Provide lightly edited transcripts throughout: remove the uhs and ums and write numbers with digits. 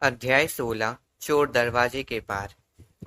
अध्याय 16 चोर दरवाजे के पार।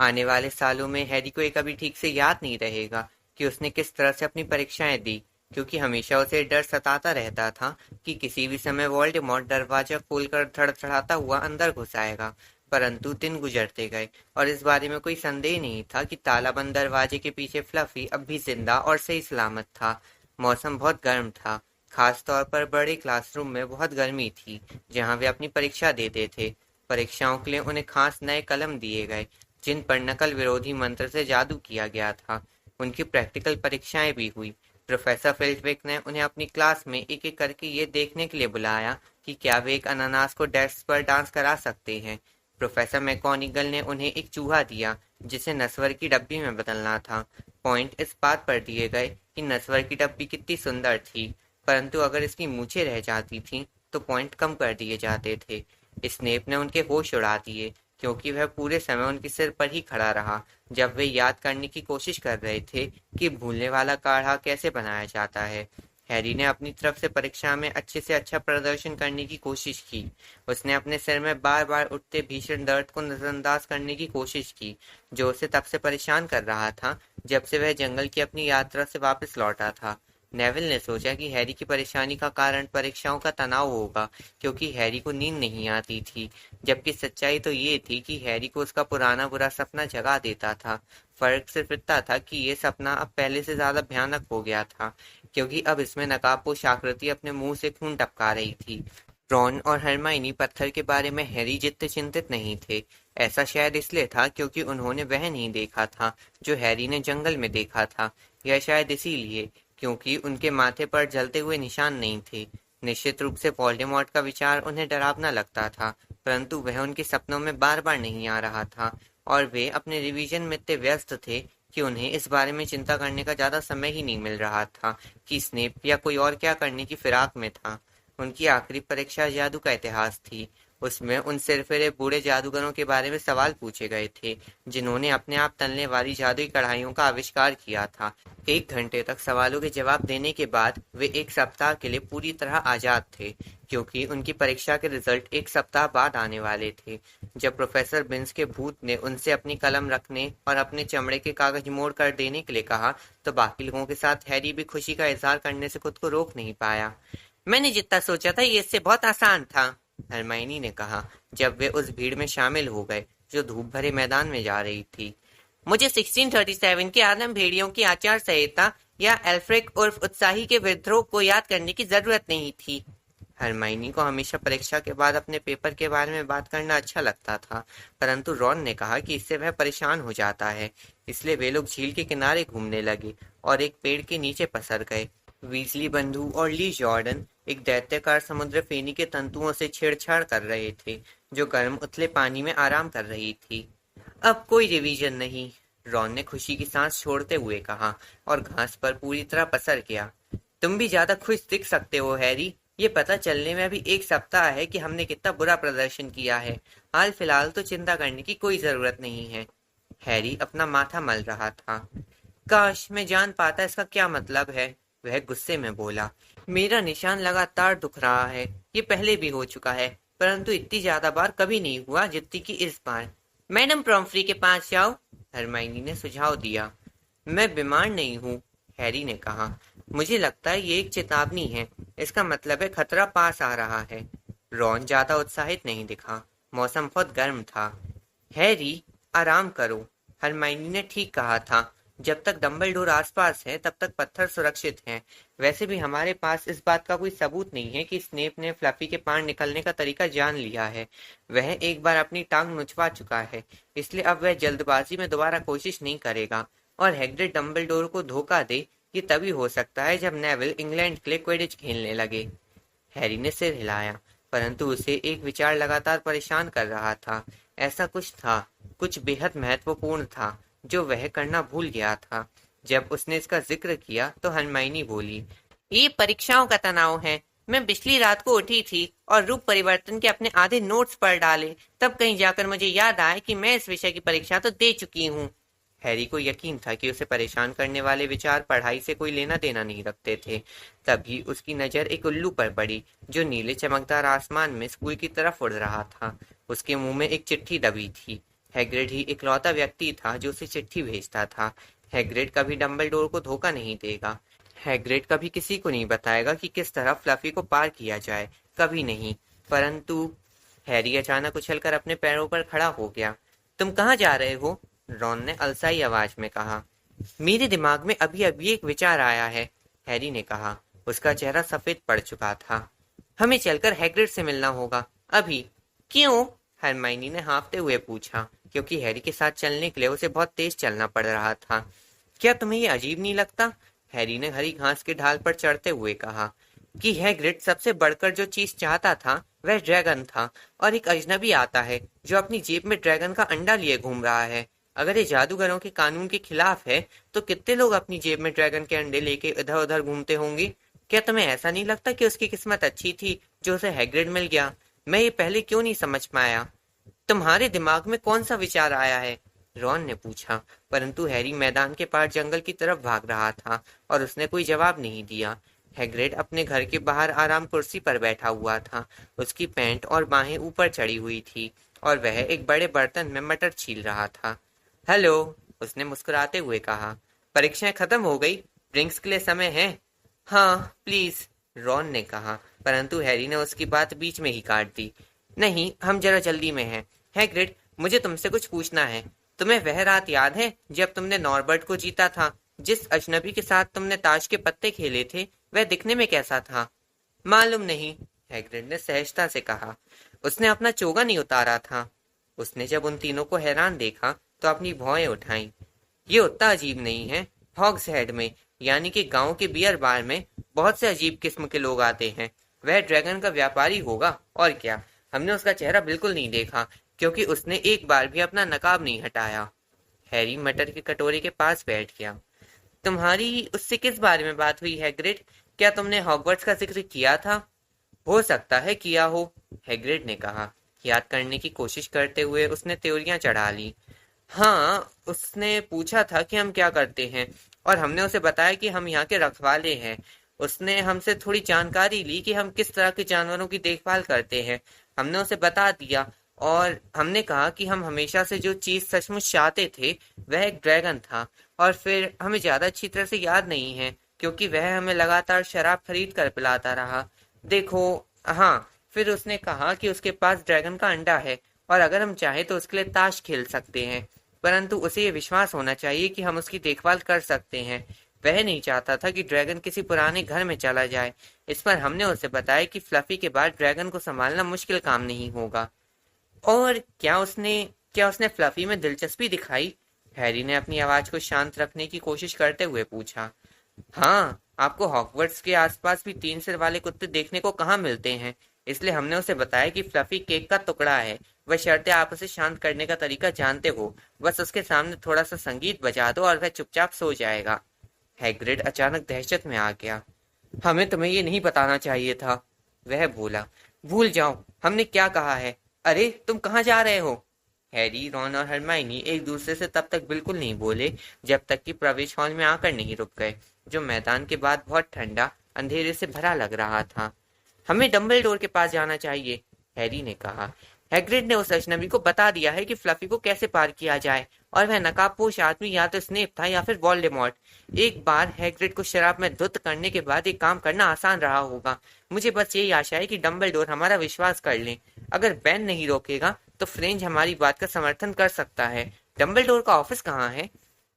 आने वाले सालों में हैरी को ये कभी ठीक से याद नहीं रहेगा कि उसने किस तरह से अपनी परीक्षाएं दी, क्योंकि हमेशा उसे डर सताता रहता था कि किसी भी समय वोल्डेमॉर्ट दरवाजा खोलकर धड़धड़ाता हुआ अंदर घुस आएगा। परंतु दिन गुजरते गए और इस बारे में कोई संदेह नहीं था कि तालाबंद दरवाजे के पीछे फ्लफी अब भी जिंदा और सही सलामत था। मौसम बहुत गर्म था, खास तौर पर बड़े क्लासरूम में बहुत गर्मी थी जहां वे अपनी परीक्षा देते थे। परीक्षाओं के लिए उन्हें खास नए कलम दिए गए जिन पर नकल विरोधी मंत्र से जादू किया गया था। उनकी प्रैक्टिकल परीक्षाएं भी हुई। प्रोफेसर फिल्टविक ने उन्हें अपनी क्लास में एक एक करके ये देखने के लिए बुलाया कि क्या वे एक अनानास को डेस्क पर डांस करा सकते हैं। प्रोफेसर मैकगोनागल ने उन्हें एक चूहा दिया जिसे नस्वर की डब्बी में बदलना था। पॉइंट इस बात पर दिए गए कि नस्वर की डब्बी कितनी सुंदर थी, परंतु अगर इसकी मूछें रह जाती थीं तो पॉइंट कम कर दिए जाते थे। स्नेप ने उनके होश उड़ा दिए, क्योंकि वह पूरे समय उनके सिर पर ही खड़ा रहा जब वे याद करने की कोशिश कर रहे थे कि भूलने वाला काढ़ा कैसे बनाया जाता है। हैरी ने अपनी तरफ से परीक्षा में अच्छे से अच्छा प्रदर्शन करने की कोशिश की। उसने अपने सिर में बार बार उठते भीषण दर्द को नजरअंदाज करने की कोशिश की, जो उसे तब से परेशान कर रहा था जब से वह जंगल की अपनी यात्रा से वापस लौटा था। नेविल ने सोचा कि हैरी की परेशानी का कारण परीक्षाओं का तनाव होगा, क्योंकि हैरी को नींद नहीं आती थी, जबकि सच्चाई तो ये थी कि हैरी को उसका पुराना बुरा सपना जगा देता था। फर्क सिर्फ इतना था कि ये सपना अब पहले से ज्यादा भयानक हो गया था, क्योंकि अब इसमें नकाबपोश आकृति अपने मुंह से खून टपका रही थी। रॉन और हरमाइनी पत्थर के बारे में हैरी जितने चिंतित नहीं थे। ऐसा शायद इसलिए था क्योंकि उन्होंने वह नहीं देखा था जो हैरी ने जंगल में देखा था, या शायद इसीलिए क्योंकि उनके माथे पर जलते हुए निशान नहीं थे। निश्चित रूप से वोल्डेमॉर्ट का विचार उन्हें डरावना लगता था, परंतु वह उनके सपनों में बार बार नहीं आ रहा था और वे अपने रिवीजन में इतने व्यस्त थे कि उन्हें इस बारे में चिंता करने का ज्यादा समय ही नहीं मिल रहा था कि स्नेप या कोई और क्या करने की फिराक में था। उनकी आखिरी परीक्षा जादू का इतिहास थी। उसमें उन सिरफिरे बूढ़े जादूगरों के बारे में सवाल पूछे गए थे जिन्होंने अपने आप तलने वाली जादुई कढ़ाइयों का आविष्कार किया था। 1 घंटे तक सवालों के जवाब देने के बाद वे 1 सप्ताह के लिए पूरी तरह आजाद थे, क्योंकि उनकी परीक्षा के रिजल्ट 1 सप्ताह बाद आने वाले थे। जब प्रोफेसर बिन्स के भूत ने उनसे अपनी कलम रखने और अपने चमड़े के कागज मोड़ कर देने के लिए कहा, तो बाकी लोगों के साथ हैरी भी खुशी का इजहार करने से खुद को रोक नहीं पाया। मैंने जितना सोचा था ये इससे बहुत आसान था, हरमाइनी ने कहा जब वे उस भीड़ में शामिल हो गए जो धूप भरे मैदान में जा रही थी। मुझे 1637 के आदम भेड़ियों की आचार संहिता या एल्फ्रिक उर्फ उत्साही के विद्रोह को याद करने की जरूरत नहीं थी। हरमाइनी को हमेशा परीक्षा के बाद अपने पेपर के बारे में बात करना अच्छा लगता था, परंतु रॉन ने कहा कि इससे वह परेशान हो जाता है। इसलिए वे लोग झील के किनारे घूमने लगे और एक पेड़ के नीचे पसर गए। वीजली बंधु और ली जॉर्डन एक दैत्याकार समुद्र फेनी के तंतुओं से छेड़छाड़ कर रहे थे, जो गर्म उथले पानी में आराम कर रही थी। अब कोई रिवीजन नहीं, रॉन ने खुशी की सांस छोड़ते हुए कहा और घास पर पूरी तरह पसर गया। तुम भी ज्यादा खुश दिख सकते हो हैरी, ये पता चलने में अभी 1 सप्ताह है कि हमने कितना बुरा प्रदर्शन किया है। हाल फिलहाल तो चिंता करने की कोई जरूरत नहीं है। हैरी अपना माथा मल रहा था। काश मैं जान पाता इसका क्या मतलब है, वह गुस्से में बोला। मेरा निशान लगातार दुख रहा है, ये पहले भी हो चुका है, परंतु इतनी ज्यादा बार कभी नहीं हुआ जितनी कि इस बार। मैडम प्रॉम्फ्री के पास जाओ, हरमाइनी ने सुझाव दिया। मैं बीमार नहीं हूँ, हैरी ने कहा। मुझे लगता है ये एक चेतावनी है, इसका मतलब है खतरा पास आ रहा है। रॉन ज्यादा उत्साहित नहीं दिखा। मौसम बहुत गर्म था। हैरी, आराम करो, हरमाइनी ने ठीक कहा था। जब तक डंबलडोर आसपास है तब तक पत्थर सुरक्षित हैं। वैसे भी हमारे पास इस बात का कोई सबूत नहीं है कि स्नेप ने फ्लफी के पार निकलने का तरीका जान लिया है। वह एक बार अपनी टांग नुचवा चुका है, इसलिए अब वह जल्दबाजी में दोबारा कोशिश नहीं करेगा। और हैग्रिड डंबलडोर को धोखा दे ये तभी हो सकता है जब नेविल इंग्लैंड के लिए क्विडिच खेलने लगे। हैरी ने सिर हिलाया, परंतु उसे एक विचार लगातार परेशान कर रहा था। ऐसा कुछ था, कुछ बेहद महत्वपूर्ण था जो वह करना भूल गया था। जब उसने इसका जिक्र किया तो हरमाइनी बोली, ये परीक्षाओं का तनाव है। मैं पिछली रात को उठी थी और रूप परिवर्तन के अपने आधे नोट्स पढ़ डाले, तब कहीं जाकर मुझे याद आया कि मैं इस विषय की परीक्षा तो दे चुकी हूँ। हैरी को यकीन था कि उसे परेशान करने वाले विचार पढ़ाई से कोई लेना देना नहीं रखते थे। तभी उसकी नज़र एक उल्लू पर पड़ी जो नीले चमकदार आसमान में स्कूल की तरफ उड़ रहा था। उसके मुंह में एक चिट्ठी दबी थी। हैग्रिड ही इकलौता व्यक्ति था जो उसे चिट्ठी भेजता था। हैग्रिड कभी डंबलडोर को धोखा नहीं देगा। हैग्रिड कभी किसी को नहीं बताएगा कि किस तरह फ्लफी को पार किया जाए, कभी नहीं। परंतु हैरी अचानक उछलकर अपने पैरों पर खड़ा हो गया। तुम कहाँ जा रहे हो? रॉन ने अलसाई आवाज में कहा। मेरे दिमाग में अभी अभी एक विचार आया है, हैरी ने कहा। उसका चेहरा सफेद पड़ चुका था। हमें चलकर हैग्रिड से मिलना होगा, अभी। क्यों? हरमाइनी ने हाँफते हुए पूछा, क्योंकि हैरी के साथ चलने के लिए उसे बहुत तेज चलना पड़ रहा था। क्या तुम्हें ये अजीब नहीं लगता? हैरी ने हरी घास के ढाल पर चढ़ते हुए कहा कि हैग्रिड सबसे बढ़कर जो चीज चाहता था वह ड्रैगन था, और एक अजनबी आता है जो अपनी जेब में ड्रैगन का अंडा लिए घूम रहा है। अगर ये जादूगरों के कानून के खिलाफ है तो कितने लोग अपनी जेब में ड्रैगन के अंडे लेके इधर उधर घूमते होंगे? क्या तुम्हें ऐसा नहीं लगता कि उसकी किस्मत अच्छी थी जो उसे हैग्रिड मिल गया? मैं ये पहले क्यों नहीं समझ पाया? तुम्हारे दिमाग में कौन सा विचार आया है? रॉन ने पूछा। परंतु हैरी मैदान के पार जंगल की तरफ भाग रहा था और उसने कोई जवाब नहीं दिया। हैग्रिड अपने घर के बाहर आराम कुर्सी पर बैठा हुआ था। उसकी पैंट और बाहें ऊपर चढ़ी हुई थी और वह एक बड़े बर्तन में मटर छील रहा था। हेलो, उसने मुस्कुराते हुए कहा। परीक्षाएं खत्म हो गई? ड्रिंक्स के लिए समय है? हाँ प्लीज, रॉन ने कहा। परंतु हैरी ने उसकी बात बीच में ही काट दी। नहीं, हम जरा जल्दी में हैं। हैग्रिड, मुझे तुमसे कुछ पूछना है। तुम्हें वह रात याद है जब तुमने नॉर्बर्ट को जीता था? जिस अजनबी के साथ तुमने ताश के पत्ते खेले थे वह दिखने में कैसा था? मालूम नहीं, हैग्रिड ने सहजता से कहा। उसने अपना चोगा नहीं उतारा था। उसने जब उन तीनों को हैरान देखा तो अपनी भौहें उठाई। ये उतना अजीब नहीं है। हॉग्स हेड में, यानी कि गांव के बियर बार में, बहुत से अजीब किस्म के लोग आते हैं। वह ड्रैगन का व्यापारी होगा, और क्या। हमने उसका चेहरा बिल्कुल नहीं देखा क्योंकि उसने एक बार भी अपना नकाब नहीं हटाया। हैरी मटर के कटोरे के पास बैठ गया। तुम्हारी उससे किस बारे में बात हुई हैग्रिड? क्या तुमने हॉगवर्ट्स का जिक्र किया था? हो सकता है किया हो, हैग्रिड ने कहा। याद करने की कोशिश करते हुए उसने त्योरियां चढ़ा ली। हाँ, उसने पूछा था कि हम क्या करते हैं और हमने उसे बताया कि हम यहाँ के रखवाले हैं। उसने हमसे थोड़ी जानकारी ली कि हम किस तरह के जानवरों की देखभाल करते हैं। हमने उसे बता दिया और हमने कहा कि हम हमेशा से जो चीज सचमुच चाहते थे वह एक ड्रैगन था। और फिर हमें ज्यादा अच्छी तरह से याद नहीं है क्योंकि वह हमें लगातार शराब खरीद कर पिलाता रहा। देखो, हाँ, फिर उसने कहा कि उसके पास ड्रैगन का अंडा है और अगर हम चाहे तो उसके लिए ताश खेल सकते हैं। परंतु उसे ये विश्वास होना चाहिए कि हम उसकी देखभाल कर सकते हैं। वह नहीं चाहता था कि ड्रैगन किसी पुराने घर में चला जाए। इस पर हमने उसे बताया कि फ्लफी के बाद ड्रैगन को संभालना मुश्किल काम नहीं होगा। और क्या उसने फ्लफी में दिलचस्पी दिखाई? हैरी ने अपनी आवाज को शांत रखने की कोशिश करते हुए पूछा। हाँ, आपको हॉगवर्ट्स के आसपास भी 3 सिर वाले कुत्ते देखने को कहाँ मिलते हैं, इसलिए हमने उसे बताया कि फ्लफी केक का टुकड़ा है। बशर्ते आप उसे शांत करने का तरीका जानते हो। बस उसके सामने थोड़ा सा संगीत बजा दो और वह चुपचाप सो जाएगा। हैग्रिड अचानक दहशत में आ गया। हमें तुम्हें ये नहीं बताना चाहिए था, वह बोला। भूल जाओ, हमने क्या कहा है। अरे, तुम कहाँ जा रहे हो? हैरी, रॉन और हरमाइनी एक दूसरे से तब तक बिल्कुल नहीं बोले जब तक कि प्रवेश हॉल में आकर नहीं रुक गए, जो मैदान के बाद बहुत ठंडा, अंधेरे से भरा लग रहा था। हमें डंबलडोर के पास जाना चाहिए, हैरी ने कहा। हैग्रिड ने उस अजनबी को बता दिया है कि फ्लफी को कैसे पार किया जाए, और वह नकाबपोश आदमी या तो स्नेप था या फिर वोल्डेमॉर्ट। एक बार हैग्रिड को शराब में धुत करने के बाद ये काम करना आसान रहा होगा। मुझे बस यही आशा है कि डंबलडोर हमारा विश्वास कर ले। अगर बेन नहीं रोकेगा तो फ्रेंच हमारी बात का समर्थन कर सकता है। डंबलडोर का ऑफिस कहाँ है?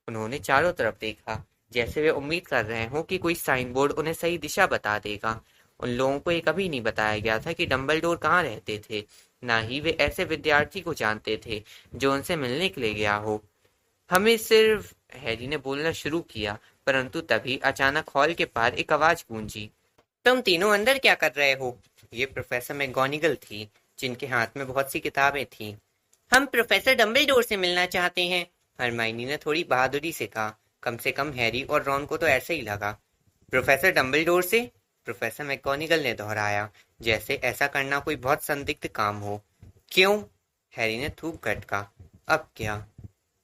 उन्होंने चारों तरफ देखा, जैसे वे उम्मीद कर रहे हों कि कोई साइन बोर्ड उन्हें सही दिशा बता देगा। उन लोगों को ये कभी नहीं बताया गया था कि डंबलडोर कहाँ रहते थे। ना ही वे ऐसे विद्यार्थी को जानते थे जो उनसे मिलने के लिए गया हो। हमें सिर्फ, हैरी ने बोलना शुरू किया, परंतु तभी अचानक हॉल के पार एक आवाज गूंजी। तुम तीनों अंदर क्या कर रहे हो? ये प्रोफेसर मैगोनिगल थी, जिनके हाथ में बहुत सी किताबें थीं। हम प्रोफेसर डंबलडोर से मिलना चाहते हैं, हरमाइनी ने थोड़ी बहादुरी से कहा। कम से कम हैरी और रॉन को तो ऐसे ही लगा। प्रोफेसर डंबलडोर से? प्रोफेसर मैगोनिगल ने दोहराया, जैसे ऐसा करना कोई बहुत संदिग्ध काम हो। क्यों? हैरी ने थूक खटका। अब क्या?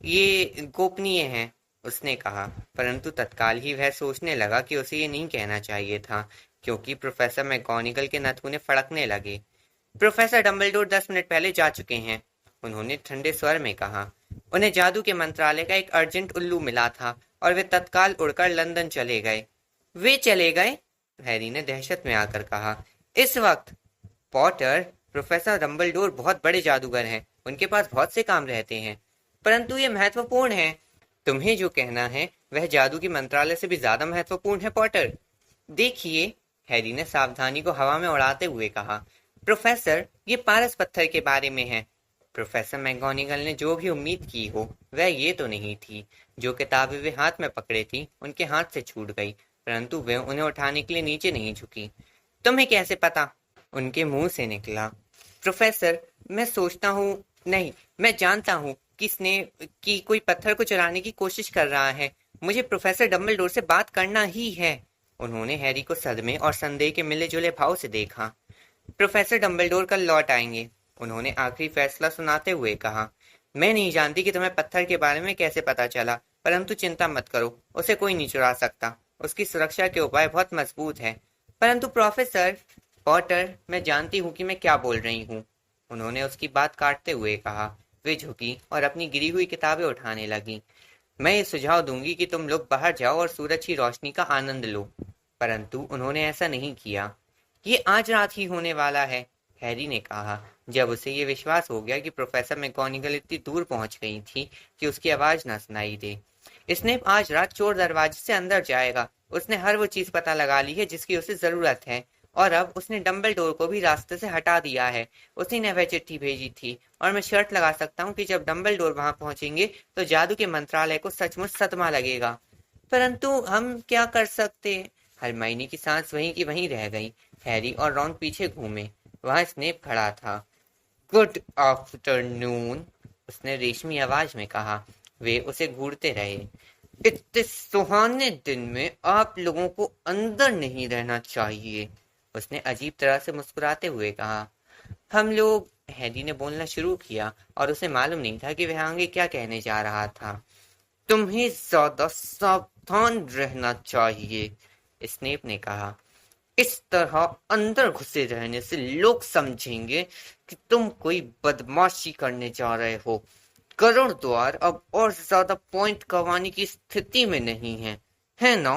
ये गोपनीय है, उसने कहा, परंतु तत्काल ही वह सोचने लगा कि उसे ये नहीं कहना चाहिए था, क्योंकि प्रोफेसर मैगोनिगल के नथुने फड़कने लगे। प्रोफेसर डम्बलडोर 10 मिनट पहले जा चुके हैं, उन्होंने ठंडे स्वर में कहा। उन्हें जादू के मंत्रालय का एक अर्जेंट उल्लू मिला था और वे तत्काल उड़कर लंदन चले गए। वे चले गए? हैरी ने दहशत में आकर कहा। इस वक्त? पॉटर, प्रोफेसर डम्बलडोर बहुत बड़े जादूगर हैं, उनके पास बहुत से काम रहते हैं। परंतु ये महत्वपूर्ण है। तुम्हें जो कहना है वह जादू के मंत्रालय से भी ज्यादा महत्वपूर्ण है, पॉटर। देखिए, हैरी ने सावधानी को हवा में उड़ाते हुए कहा, प्रोफेसर, ये पारस पत्थर के बारे में है। प्रोफेसर मैगोनिगल ने जो भी उम्मीद की हो वह ये तो नहीं थी। जो किताबें वे हाथ में पकड़े थी उनके हाथ से छूट गई, परंतु वे उन्हें उठाने के लिए नीचे नहीं झुकी। तुम्हें कैसे पता? उनके मुंह से निकला। प्रोफेसर, मैं सोचता हूँ, नहीं, मैं जानता हूँ कि कोई पत्थर को चुराने की कोशिश कर रहा है। मुझे प्रोफेसर डम्बलडोर से बात करना ही है। उन्होंने हैरी को सदमे और संदेह के मिले जुले भाव से देखा। प्रोफेसर डम्बलडोर कल लौट आएंगे, उन्होंने आखिरी फैसला सुनाते हुए कहा। मैं नहीं जानती कि तुम्हें पत्थर के बारे में कैसे पता चला, परंतु चिंता मत करो, उसे कोई नहीं चुरा सकता। उसकी सुरक्षा के उपाय बहुत मजबूत हैं। परंतु प्रोफेसर, पॉटर, मैं जानती हूँ कि मैं क्या बोल रही हूँ, उन्होंने उसकी बात काटते हुए कहा। वे झुकी और अपनी गिरी हुई किताबें उठाने लगी। मैं ये सुझाव दूंगी कि तुम लोग बाहर जाओ और सूरज की रोशनी का आनंद लो, परंतु उन्होंने ऐसा नहीं किया। ये आज रात ही होने वाला है, हैरी ने कहा, जब उसे ये विश्वास हो गया कि प्रोफेसर मैगोनिगल इतनी दूर पहुंच गई थी कि उसकी आवाज न सुनाई दे। स्नेप आज रात चोर दरवाजे से अंदर जाएगा। उसने हर वो चीज पता लगा ली है जिसकी उसे जरूरत है, और अब उसने डम्बलडोर को भी रास्ते से हटा दिया है। उसी ने वह चिट्ठी भेजी थी, और मैं शर्त लगा सकता हूँ कि जब डम्बलडोर वहां पहुंचेंगे तो जादू के मंत्रालय को सचमुच सदमा लगेगा। परंतु हम क्या कर सकते? हरमाइनी की सांस वहीं की वहीं रह गई। हैरी और रॉन पीछे घूमे। वहां स्नेप खड़ा था। गुड आफ्टरनून, उसने रेशमी आवाज में कहा। वे उसे घूरते रहे। इतने सुहाने दिन में आप लोगों को अंदर नहीं रहना चाहिए, उसने अजीब तरह से मुस्कुराते हुए कहा। हम लोग, हैरी ने बोलना शुरू किया, और उसे मालूम नहीं था कि वह आगे क्या कहने जा रहा था। तुम्हें ज्यादा सावधान रहना चाहिए, स्नेप ने कहा। इस तरह अंदर घुसे रहने से लोग समझेंगे कि तुम कोई बदमाशी करने जा रहे हो। करण द्वार अब और ज्यादा पॉइंट गंवाने की स्थिति में नहीं है ना?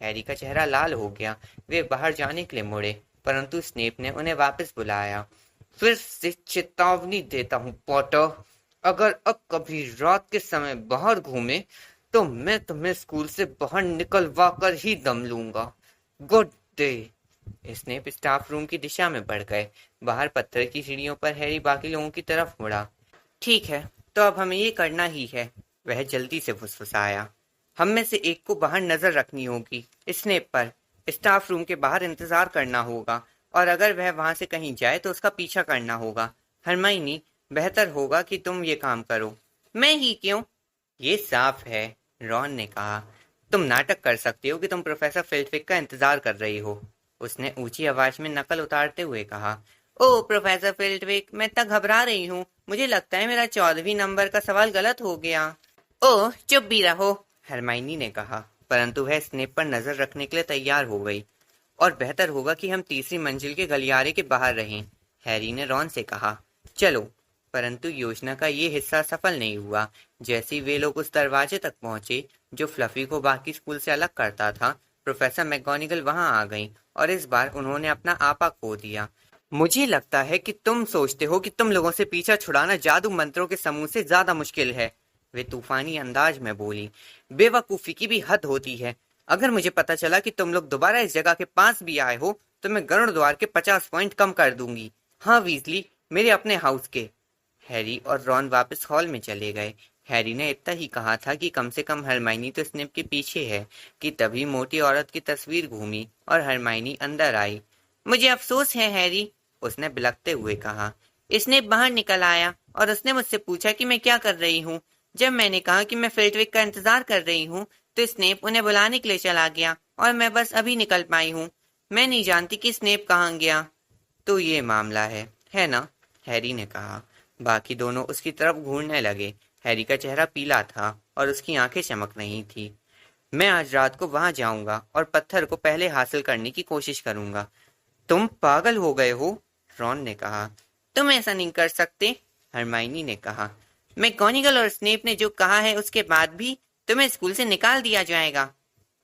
हैरी का चेहरा लाल हो गया। वे बाहर जाने के लिए मुड़े, परंतु स्नेप ने उन्हें वापस बुलाया। फिर से चेतावनी देता हूँ पॉटर, अगर अब कभी रात के समय बाहर घूमे तो मैं तुम्हें स्कूल से बाहर निकलवा कर ही दम लूंगा। Good day. Snape staff room की दिशा में बढ़ गए। बाहर पत्थर की सीढ़ियों पर हैरी बाकी लोगों की तरफ मुड़ा। ठीक है, तो अब हमें ये करना ही है, वह जल्दी से फुसफुसाया। हम में से एक को बाहर नजर रखनी होगी, स्नेप पर। स्टाफ रूम के बाहर इंतजार करना होगा, और अगर वह वहां से कहीं जाए तो उसका पीछा करना होगा। हरमाइनी, बेहतर होगा कि तुम ये काम करो। मैं ही क्यों? ये साफ है, रॉन ने कहा। तुम नाटक कर सकते हो कि तुम प्रोफेसर फिल्टविक का इंतजार कर रही हो, उसने ऊंची आवाज में नकल उतारते हुए कहा। ओह प्रोफेसर फिल्टविक, मैं इतना घबरा रही हूँ। मुझे लगता है मेरा 14वीं नंबर का सवाल गलत हो गया। ओह चुप भी रहो, हरमाइनी ने कहा, परंतु वह स्नेप पर नजर रखने के लिए तैयार हो गई। और बेहतर होगा कि हम तीसरी मंजिल के गलियारे के बाहर रहें, हैरी ने रॉन से कहा। चलो। परंतु योजना का ये हिस्सा सफल नहीं हुआ। जैसे ही वे लोग उस दरवाजे तक पहुंचे जो फ्लफी को बाकी स्कूल से अलग करता था, प्रोफेसर मैगोनिगल वहां आ गई, और इस बार उन्होंने अपना आपा खो दिया। मुझे लगता है कि तुम सोचते हो कि तुम लोगों से पीछा छुड़ाना जादू मंत्रों के समूह से ज्यादा मुश्किल है, वे तूफानी अंदाज में बोली। बेवकूफी की भी हद होती है। अगर मुझे पता चला कि तुम लोग दोबारा इस जगह के पास भी आए हो तो मैं गरुड़ द्वार के 50 पॉइंट कम कर दूंगी। हाँ वीजली, मेरे अपने हाउस के। हैरी और रॉन वापस हॉल में चले गए। हैरी ने इतना ही कहा था कि कम से कम हरमाइनी तो स्नेप के पीछे है, कि तभी मोटी औरत की तस्वीर घूमी और हरमाइनी अंदर आई। मुझे अफसोस है हैरी, उसने बिलखते हुए कहा। स्नेप बाहर निकल आया और उसने मुझसे पूछा कि मैं क्या कर रही हूँ। जब मैंने कहा कि मैं फिल्टविक का इंतजार कर रही हूँ तो स्नेप उन्हें बुलाने के लिए चला गया, और मैं बस अभी निकल पाई हूँ। मैं नहीं जानती कि स्नेप कहाँ गया। तो ये मामला है ना? हैरी ने कहा। बाकी दोनों उसकी तरफ घूरने लगे। हैरी का चेहरा पीला था और उसकी आंखें चमक रही थी। मैं आज रात को वहां जाऊंगा और पत्थर को पहले हासिल करने की कोशिश करूंगा। तुम पागल हो गए हो, रॉन ने कहा। तुम ऐसा नहीं कर सकते, हरमाइनी ने कहा। मैगोनिगल और स्नेप ने जो कहा है उसके बाद भी तुम्हें स्कूल से निकाल दिया जाएगा।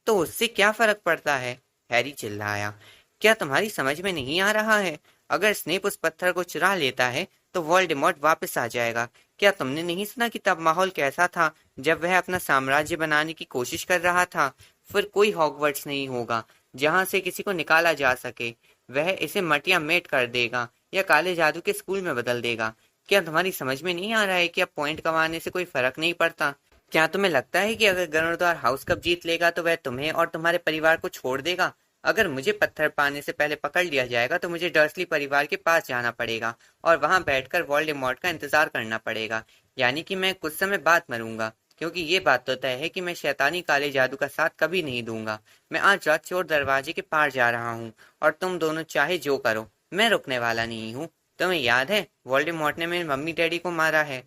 तो उससे क्या फर्क पड़ता है, हैरी चिल्लाया। क्या तुम्हारी समझ में नहीं आ रहा है? अगर स्नेप उस पत्थर को चुरा लेता है तो वोल्डेमॉर्ट वापस आ जाएगा। क्या तुमने नहीं सुना कि तब माहौल कैसा था जब वह अपना साम्राज्य बनाने की कोशिश कर रहा था? फिर कोई हॉगवर्ट्स नहीं होगा जहां से किसी को निकाला जा सके। वह इसे मटिया मेट कर देगा या काले जादू के स्कूल में बदल देगा। क्या तुम्हारी समझ में नहीं आ रहा है कि अब पॉइंट कमाने से कोई फर्क नहीं पड़ता? क्या तुम्हें लगता है कि अगर गरुड़द्वार हाउस कप जीत लेगा तो वह तुम्हें और तुम्हारे परिवार को छोड़ देगा? अगर मुझे पत्थर पाने से पहले पकड़ लिया जाएगा तो मुझे डर्सली परिवार के पास जाना पड़ेगा और वहां बैठकर वोल्डेमॉर्ट का इंतजार करना पड़ेगा। यानी कि मैं कुछ समय बाद मरूंगा, क्योंकि ये बात तो तय है कि मैं शैतानी काले जादू का साथ कभी नहीं दूंगा। मैं आज रात चोर दरवाजे के पार जा रहा हूँ और तुम दोनों चाहे जो करो, मैं रुकने वाला नहीं हूँ। तुम्हें याद है वोल्डेमॉर्ट ने मेरे मम्मी डैडी को मारा है?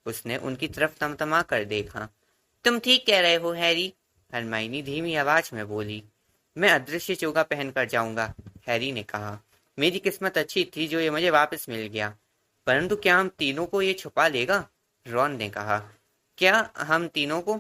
उसने उनकी तरफ तमतमा कर देखा। तुम ठीक कह रहे हो हैरी, हरमाइनी धीमी आवाज में बोली। मैं अदृश्य चोगा पहनकर जाऊंगा, हैरी ने कहा। मेरी किस्मत अच्छी थी जो ये मुझे वापस मिल गया। परंतु क्या हम तीनों को ये छुपा लेगा, रॉन ने कहा। क्या हम तीनों को?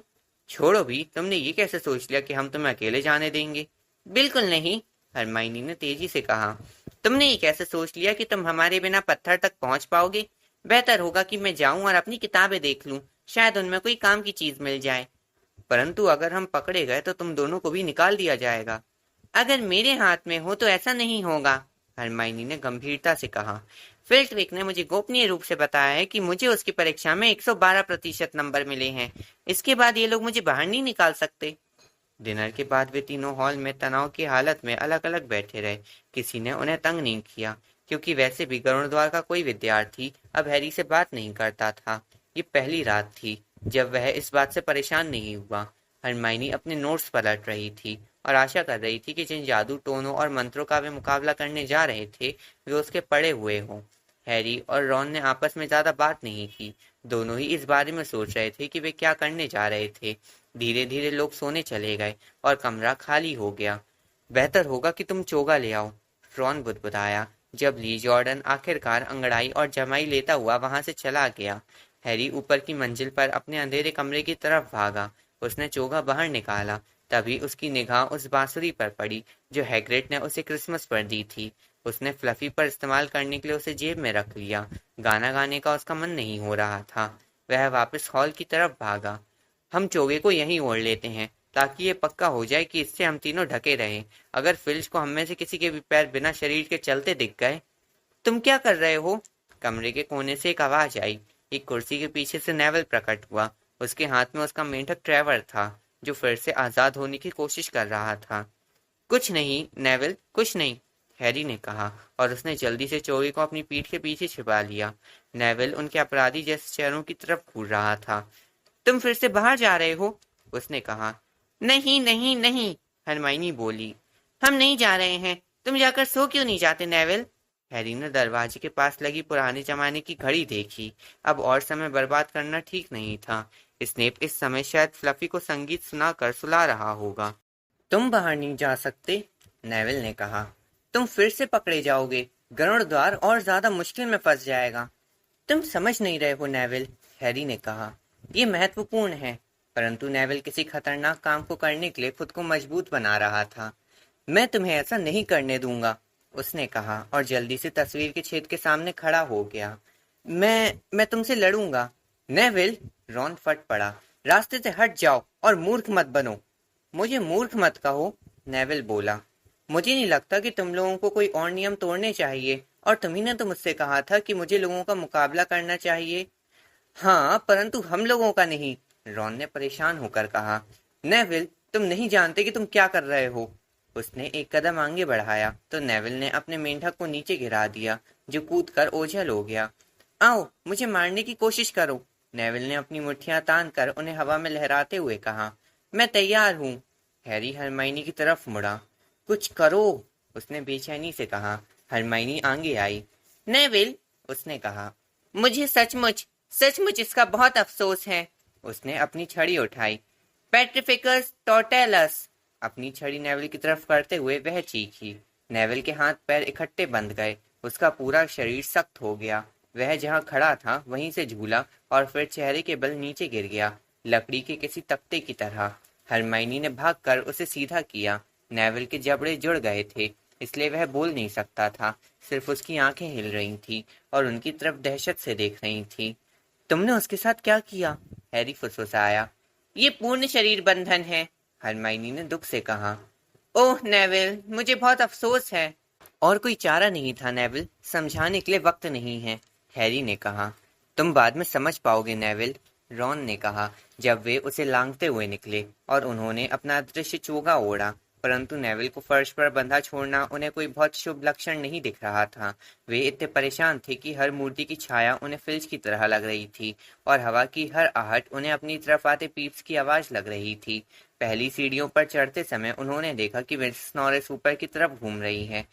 छोड़ो भी, तुमने ये कैसे सोच लिया कि हम तुम्हें अकेले जाने देंगे? बिल्कुल नहीं, हरमाइनी ने तेजी से कहा। तुमने ये कैसे सोच लिया कि तुम हमारे बिना पत्थर तक पहुंच पाओगे? बेहतर होगा कि मैं जाऊं और अपनी किताबें देख लूं, शायद उनमें कोई काम की चीज मिल जाए। परंतु अगर हम पकड़े गए तो तुम दोनों को भी निकाल दिया जाएगा। अगर मेरे हाथ में हो तो ऐसा नहीं होगा, हरमाइनी ने गंभीरता से कहा। फिल्टविक ने मुझे गोपनीय रूप से बताया है कि मुझे उसकी परीक्षा में 112% नंबर मिले हैं। इसके बाद ये लोग मुझे बाहर नहीं निकाल सकते। डिनर के बाद वे तीनों हॉल में तनाव की हालत में अलग अलग बैठे रहे। किसी ने उन्हें तंग नहीं किया, क्योंकि वैसे भी गरुड़द्वार का कोई विद्यार्थी अब हैरी से बात नहीं करता था। ये पहली रात थी जब वह इस बात से परेशान नहीं हुआ। हरमाइनी अपने नोट्स पलट रही थी और आशा कर रही थी कि जिन जादू टोनों और मंत्रों का वे मुकाबला करने जा रहे थे वे उसके पड़े हुए हों। हैरी और रॉन ने आपस में ज्यादा बात नहीं की। दोनों ही इस बारे में सोच रहे थे कि वे क्या करने जा रहे थे। धीरे धीरे लोग सोने चले गए और कमरा खाली हो गया। बेहतर होगा कि तुम चोगा ले आओ, रॉन बुदबुदाया जब ली जॉर्डन आखिरकार अंगड़ाई और जमाई लेता हुआ वहां से चला गया। हैरी ऊपर की मंजिल पर अपने अंधेरे कमरे की तरफ भागा। उसने चोगा बाहर निकाला। तभी उसकी निगाह उस बांसुरी पर पड़ी जो हैग्रिड ने उसे क्रिसमस पर दी थी। उसने फ्लफी पर इस्तेमाल करने के लिए उसे जेब में रख लिया। गाना गाने का उसका मन नहीं हो रहा था। वह वापस हॉल की तरफ भागा। हम चोगे को यहीं ओढ़ लेते हैं ताकि ये पक्का हो जाए कि इससे हम तीनों ढके रहें। अगर फिल्च को हम में से किसी के भी पैर बिना शरीर के चलते दिख गए। तुम क्या कर रहे हो? कमरे के कोने से एक आवाज आई। एक कुर्सी के पीछे से नेवल प्रकट हुआ। उसके हाथ में उसका मेंढक ट्रेवर था, जो फिर से आजाद होने की कोशिश कर रहा था। कुछ नहीं नेविल, कुछ नहीं, हैरी ने कहा और उसने जल्दी से चोगे को अपनी पीठ के पीछे छिपा लिया। नेविल उनके अपराधी जैसे चेहरों की तरफ घूर रहा था। तुम फिर से बाहर जा रहे हो? उसने कहा। नहीं नहीं नहीं, हरमाइनी बोली। हम नहीं जा रहे हैं। तुम जाकर सो क्यों नहीं जाते नेविल? हैरी ने दरवाजे के पास लगी पुराने जमाने की घड़ी देखी। अब और समय बर्बाद करना ठीक नहीं था। स्नेप इस समय शायद फ्लफी को संगीत सुनाकर सुला रहा होगा। तुम बाहर नहीं जा सकते, नेविल ने कहा। तुम फिर से पकड़े जाओगे। गरुड़द्वार और ज्यादा मुश्किल में फंस जाएगा। तुम समझ नहीं रहे हो नेविल, हैरी ने कहा। ये महत्वपूर्ण है। परंतु नेविल किसी खतरनाक काम को करने के लिए खुद को मजबूत बना रहा था। मैं तुम्हें ऐसा नहीं करने दूंगा, उसने कहा और जल्दी से तस्वीर के छेद के सामने खड़ा हो गया। मैं तुमसे लड़ूंगा। नेविल, रॉन फट पड़ा। रास्ते से हट जाओ और मूर्ख मत बनो। मुझे मूर्ख मत कहो, नेविल बोला। मुझे नहीं लगता कि तुम लोगों को कोई और नियम तोड़ने चाहिए, और तुम्ही ने तो मुझसे कहा था कि मुझे लोगों का मुकाबला करना चाहिए। हाँ, परंतु हम लोगों का नहीं, रॉन ने परेशान होकर कहा। नेविल, तुम नहीं जानते कि तुम क्या कर रहे हो। उसने एक कदम आगे बढ़ाया तो नेविल ने अपने मेंढक को नीचे गिरा दिया, जो कूदकर ओझल हो गया। आओ, मुझे मारने की कोशिश करो, नेविल ने अपनी मुट्ठियां तान कर उन्हें हवा में लहराते हुए कहा। मैं तैयार हूँ। हैरी हरमाइनी की तरफ मुड़ा। कुछ करो, उसने बेचैनी से कहा। हरमाइनी आगे आई। नेविल, उसने कहा, मुझे सचमुच सचमुच इसका बहुत अफसोस है। उसने अपनी छड़ी उठाई। पेट्रिफिकस टोटेलस, अपनी छड़ी नेविल की तरफ करते हुए वह चीखी। नेविल के हाथ पैर इकट्ठे बंध गए। उसका पूरा शरीर सख्त हो गया। वह जहां खड़ा था वहीं से झूला और फिर चेहरे के बल नीचे गिर गया, लकड़ी के किसी तख्ते की तरह। हरमाइनी ने भागकर उसे सीधा किया। नेविल के जबड़े जुड़ गए थे, इसलिए वह बोल नहीं सकता था। सिर्फ उसकी आंखें हिल रही थीं और उनकी तरफ दहशत से देख रही थीं। तुमने उसके साथ क्या किया? हैरी फुसफुसाया। ये पूर्ण शरीर बंधन है, हरमाइनी ने दुख से कहा। ओह नेविल, मुझे बहुत अफसोस है। और कोई चारा नहीं था नेविल, समझाने के लिए वक्त नहीं है, हैरी ने कहा। तुम बाद में समझ पाओगे नेविल, रॉन ने कहा जब वे उसे लांघते हुए निकले और उन्होंने अपना अदृश्य चोगा ओढ़ा। परंतु नेविल को फर्श पर बंधा छोड़ना उन्हें कोई बहुत शुभ लक्षण नहीं दिख रहा था। वे इतने परेशान थे कि हर मूर्ति की छाया उन्हें फिल्ज की तरह लग रही थी और हवा की हर आहट उन्हें अपनी तरफ आते पीप्स की आवाज लग रही थी। पहली सीढ़ियों पर चढ़ते समय उन्होंने देखा कि मिसेस नॉरिस ऊपर की तरफ घूम रही है।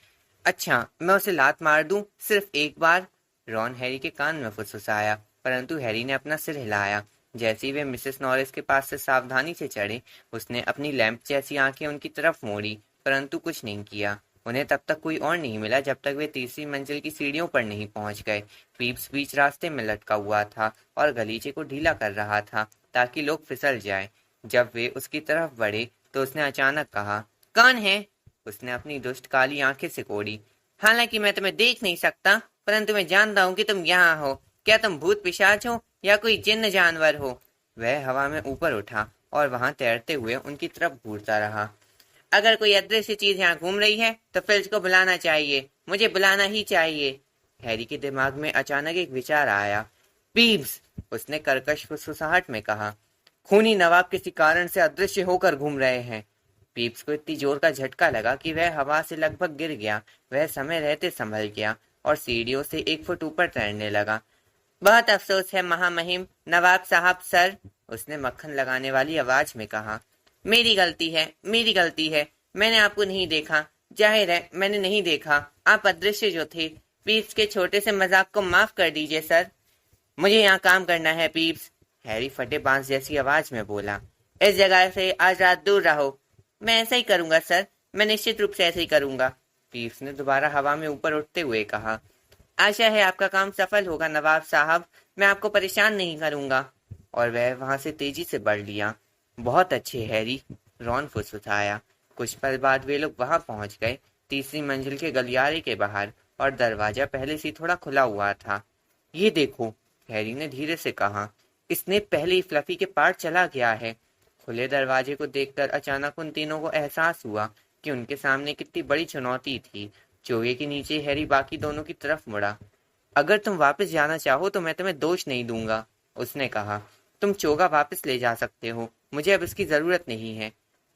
अच्छा, मैं उसे लात मार दूं, सिर्फ एक बार? रॉन हैरी के कान में फुसफुसाया, परंतु हैरी ने अपना सिर हिलाया। जैसे ही वे मिसेस नॉरिस के पास से सावधानी से चढ़े, उसने अपनी लैंप जैसी आंखें उनकी तरफ मोड़ी, परंतु कुछ नहीं किया। उन्हें तब तक कोई और नहीं मिला जब तक वे तीसरी मंजिल की सीढ़ियों पर नहीं पहुंच गए। पीप्स बीच रास्ते में लटका हुआ था और गलीचे को ढीला कर रहा था ताकि लोग फिसल जाएं। जब वे उसकी तरफ बढ़े तो उसने अचानक कहा, कौन है? उसने अपनी दुष्ट काली आंखें सिकोड़ी। हालांकि मैं तुम्हें देख नहीं सकता, परंतु मैं जानता हूँ कि तुम यहाँ हो। क्या तुम भूत पिशाच हो या कोई जिन्न जानवर हो? वह हवा में ऊपर उठा और वहां तैरते हुए उनकी तरफ घूरता रहा। अगर कोई अदृश्य चीज यहाँ घूम रही है तो फिल्च को बुलाना चाहिए, मुझे बुलाना ही चाहिए। हैरी के दिमाग में अचानक एक विचार आया। पीप्स, उसने कर्कश फुसफुसाहट में कहा, खूनी नवाब किसी कारण से अदृश्य होकर घूम रहे हैं। पीप्स को इतनी जोर का झटका लगा कि वह हवा से लगभग गिर गया। वह समय रहते संभल गया और सीढ़ियों से 1 फुट ऊपर तैरने लगा। बहुत अफसोस है महामहिम नवाब साहब सर, उसने मक्खन लगाने वाली आवाज में कहा। मेरी गलती है, मेरी गलती है। मैंने आपको नहीं देखा। जाहिर है मैंने नहीं देखा। आप अदृश्य जो थे। पीप्स के छोटे से मजाक को माफ कर दीजिए सर। मुझे यहाँ काम करना है पीप्स, हैरी फटे बांस जैसी आवाज में बोला। इस जगह से आज रात दूर रहो। मैं ऐसा ही करूंगा सर, मैं निश्चित रूप से ऐसे ही करूंगा, पीप्स ने दोबारा हवा में ऊपर उठते हुए कहा। आशा है आपका काम सफल होगा नवाब साहब, मैं आपको परेशान नहीं करूंगा। और वह वहां से तेजी से बढ़ लिया। बहुत अच्छे हैरी, रॉन फुसफुसाया। कुछ पल बाद वे लोग वहां पहुंच गए, तीसरी मंजिल के गलियारे के बाहर, और दरवाजा पहले से थोड़ा खुला हुआ था। ये देखो, हैरी ने धीरे से कहा, इसने पहले ही फ्लफी के पार चला गया है। खुले दरवाजे को देखकर अचानक उन तीनों को एहसास हुआ कि उनके सामने कितनी बड़ी चुनौती थी। चोगे के नीचे हैरी बाकी दोनों की तरफ मुड़ा। अगर तुम वापस जाना चाहो तो मैं तुम्हें दोष नहीं दूंगा, उसने कहा। तुम चोगा वापस ले जा सकते हो, मुझे अब इसकी जरूरत नहीं है।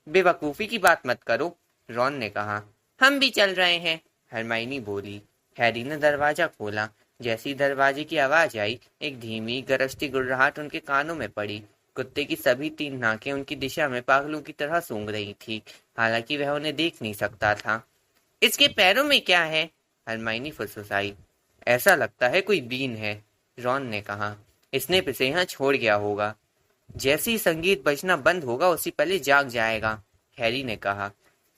बेवकूफी की बात मत करो, रॉन ने कहा। हम भी चल रहे हैं, हरमाइनी बोली। हैरी ने दरवाजा खोला। जैसी दरवाजे की आवाज आई, एक धीमी गरजती गुर्राहट उनके कानों में पड़ी। कुत्ते की सभी 3 नाकें उनकी दिशा में पागलों की तरह सूंघ रही थी, हालांकि वह उन्हें देख नहीं सकता था। इसके पैरों में क्या है? हरमाइनी फुसफुसाई। ऐसा लगता है कोई बीन है, रॉन ने कहा। इसने इसे यहाँ छोड़ गया होगा। जैसे ही संगीत बजना बंद होगा उसी पहले जाग जाएगा, हैरी ने कहा।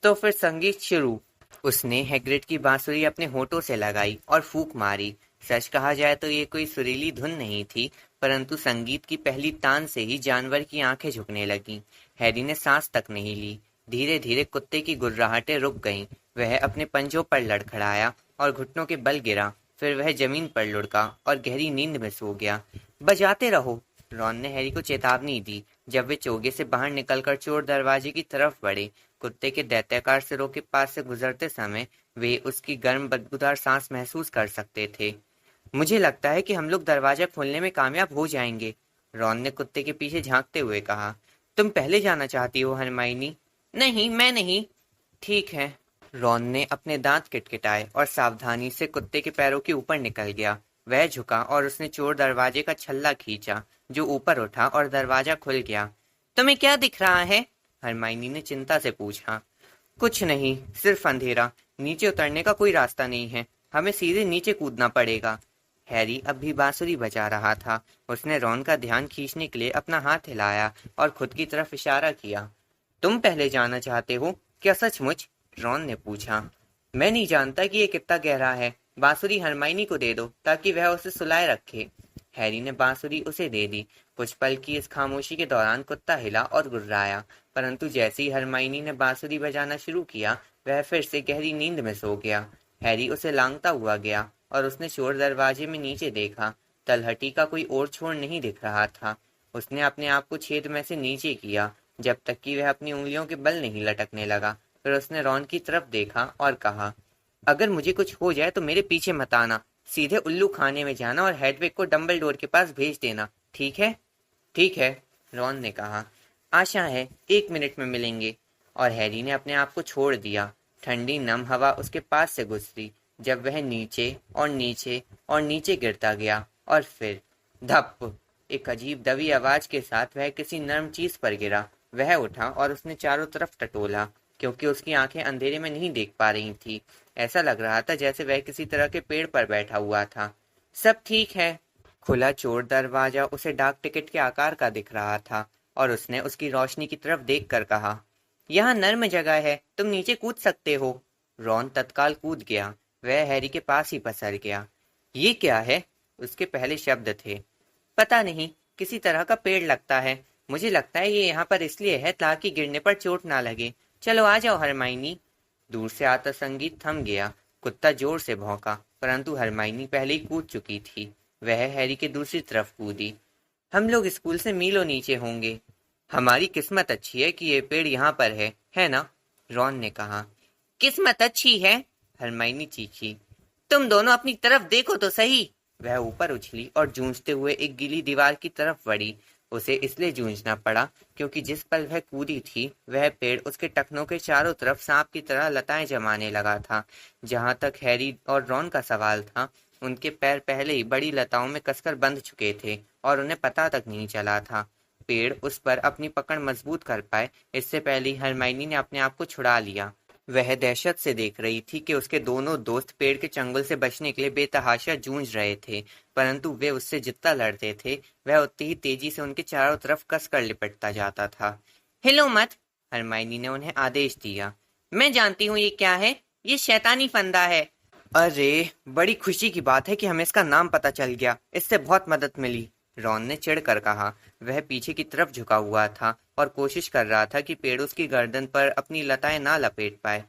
तो फिर संगीत शुरू। उसने हैग्रिड की बांसुरी अपने होठों से लगाई और फूंक मारी। सच कहा जाए तो ये कोई सुरीली धुन नहीं थी, परंतु संगीत की पहली तान से ही जानवर की आंखें झुकने लगीं। हैरी ने सांस तक नहीं ली। धीरे धीरे कुत्ते की गुर्राहटें रुक गईं। वह अपने पंजों पर लड़खड़ाया और घुटनों के बल गिरा। फिर वह जमीन पर लुढ़का और गहरी नींद में सो गया। बजाते रहो, रॉन ने हैरी को चेतावनी दी जब वे चोगे से बाहर निकलकर चोर दरवाजे की तरफ बढ़े। कुत्ते के दैत्याकार सिरों के पास से गुजरते समय वे उसकी गर्म बदबूदार सांस महसूस कर सकते थे। मुझे लगता है कि हम लोग दरवाजा खोलने में कामयाब हो जाएंगे, रॉन ने कुत्ते के पीछे झांकते हुए कहा। तुम पहले जाना चाहती हो हरमाइनी? नहीं, मैं नहीं। ठीक है, रॉन ने अपने दांत किटकिटाए और सावधानी से कुत्ते के पैरों के ऊपर निकल गया। वह झुका और उसने चोर दरवाजे का छल्ला खींचा, जो ऊपर उठा और दरवाजा खुल गया। तुम्हें क्या दिख रहा है? हरमाइनी ने चिंता से पूछा। कुछ नहीं, सिर्फ अंधेरा। नीचे उतरने का कोई रास्ता नहीं है, हमें सीधे नीचे कूदना पड़ेगा। हैरी अब भी बांसुरी बजा रहा था। उसने रॉन का ध्यान खींचने के लिए अपना हाथ हिलाया और खुद की तरफ इशारा किया। तुम पहले जाना चाहते हो क्या सचमुच? रॉन ने पूछा। मैं नहीं जानता कि ये कितना गहरा है। बांसुरी हरमाइनी को दे दो ताकि वह उसे सुलाए रखे। हैरी ने बांसुरी उसे दे दी। कुछ पल की इस खामोशी के दौरान कुत्ता हिला और गुर्राया, परंतु जैसे ही हरमाइनी ने बांसुरी बजाना शुरू किया वह फिर से गहरी नींद में सो गया। हैरी उसे लांघता हुआ गया और उसने शोर दरवाजे में नीचे देखा। तलहटी का कोई और छोर नहीं दिख रहा था। उसने अपने आप को छेद में से नीचे किया जब तक कि वह अपनी उंगलियों के बल नहीं लटकने लगा। फिर उसने रॉन की तरफ देखा और कहा, अगर मुझे कुछ हो जाए तो मेरे पीछे मत आना। सीधे उल्लू खाने में जाना और हेडविग को डंबलडोर के पास भेज देना, ठीक है? ठीक है, रॉन ने कहा। आशा है 1 मिनट में मिलेंगे। और हैरी ने अपने आप को छोड़ दिया। ठंडी नम हवा उसके पास से गुजरी जब वह नीचे और नीचे और नीचे गिरता गया और फिर धप, एक अजीब दबी आवाज के साथ वह किसी नर्म चीज पर गिरा। वह उठा और उसने चारों तरफ टटोला क्योंकि उसकी आंखें अंधेरे में नहीं देख पा रही थी। ऐसा लग रहा था जैसे वह किसी तरह के पेड़ पर बैठा हुआ था। सब ठीक है। खुला चोर दरवाजा उसे डाक टिकट के आकार का दिख रहा था और उसने उसकी रोशनी की तरफ देखकर कहा, यहाँ नर्म जगह है, तुम नीचे कूद सकते हो। रॉन तत्काल कूद गया। वह हैरी के पास ही पसर गया। ये क्या है? उसके पहले शब्द थे। पता नहीं, किसी तरह का पेड़ लगता है। मुझे लगता है ये यहाँ पर इसलिए है ताकि गिरने पर चोट ना लगे। चलो आ जाओ हरमाइनी। दूर से आता संगीत थम गया। कुत्ता जोर से भौंका, परंतु हरमाइनी पहले ही कूद चुकी थी। वह हैरी के दूसरी तरफ कूदी। हम लोग स्कूल से मीलों नीचे होंगे। हमारी किस्मत अच्छी है कि ये पेड़ यहाँ पर है ना? रॉन ने कहा। किस्मत अच्छी है? हरमाइनी चीखी। तुम दोनों अपनी तरफ देखो तो सही। वह ऊपर उछली और जूझते हुए एक गीली दीवार की तरफ बढ़ी। उसे इसलिए जूझना पड़ा क्योंकि जिस पल वह कूदी थी वह पेड़ उसके टखनों के चारों तरफ सांप की तरह लताएं जमाने लगा था। जहां तक हैरी और रॉन का सवाल था, उनके पैर पहले ही बड़ी लताओं में कसकर बंध चुके थे और उन्हें पता तक नहीं चला था। पेड़ उस पर अपनी पकड़ मजबूत कर पाए इससे पहले ही हरमाइनी ने अपने आप को छुड़ा लिया। वह दहशत से देख रही थी कि उसके दोनों दोस्त पेड़ के चंगुल से बचने के लिए बेतहाशा जूझ रहे थे, परंतु वे उससे जितना लड़ते थे वह उतनी ही तेजी से उनके चारों तरफ कसकर लिपटता जाता था। हिलो मत, हरमाइनी ने उन्हें आदेश दिया। मैं जानती हूँ ये क्या है। ये शैतानी फंदा है। अरे, बड़ी खुशी की बात है कि हमें इसका नाम पता चल गया। इससे बहुत मदद मिली, रॉन ने चिढ़कर कहा। वह पीछे की तरफ झुका हुआ था और कोशिश कर रहा था कि पेड़ उसकी गर्दन पर अपनी लताएं ना लपेट पाए।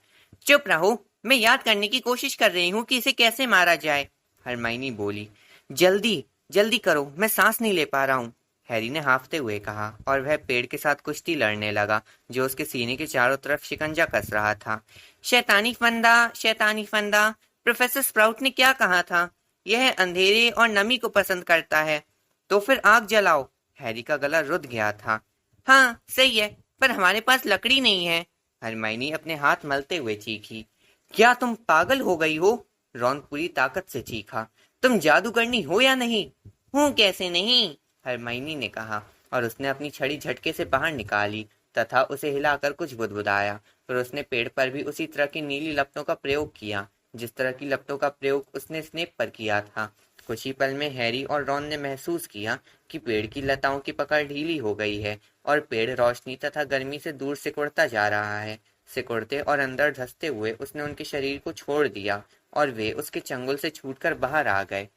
चुप रहो, मैं याद करने की कोशिश कर रही हूँ कि इसे कैसे मारा जाए, हरमाइनी बोली। जल्दी जल्दी करो, मैं सांस नहीं ले पा रहा हूँ, हैरी ने हांफते हुए कहा और वह पेड़ के साथ कुश्ती लड़ने लगा जो उसके सीने के चारों तरफ शिकंजा कस रहा था। शैतानी फंदा, शैतानी फंदा, प्रोफेसर स्प्राउट ने क्या कहा था? यह अंधेरे और नमी को पसंद करता है। तो फिर आग जलाओ। हैरी का गला रुध गया था। हाँ सही है, पर हमारे पास लकड़ी नहीं है, हरमाइनी अपने हाथ मलते हुए चीखी। क्या तुम पागल हो गई हो? रॉन पूरी ताकत से चीखा। तुम जादूगरनी हो या नहीं? हूँ कैसे नहीं, हरमाइनी ने कहा और उसने अपनी छड़ी झटके से बाहर निकाली तथा उसे हिलाकर कुछ बुदबुदाया। फिर उसने पेड़ पर भी उसी तरह की नीली लपटों का प्रयोग किया जिस तरह की लपटों का प्रयोग उसने स्नेप पर किया था। कुछ ही पल में हैरी और रॉन ने महसूस किया कि पेड़ की लताओं की पकड़ ढीली हो गई है और पेड़ रोशनी तथा गर्मी से दूर सिकुड़ता जा रहा है। सिकुड़ते और अंदर धंसते हुए उसने उनके शरीर को छोड़ दिया और वे उसके चंगुल से छूटकर बाहर आ गए।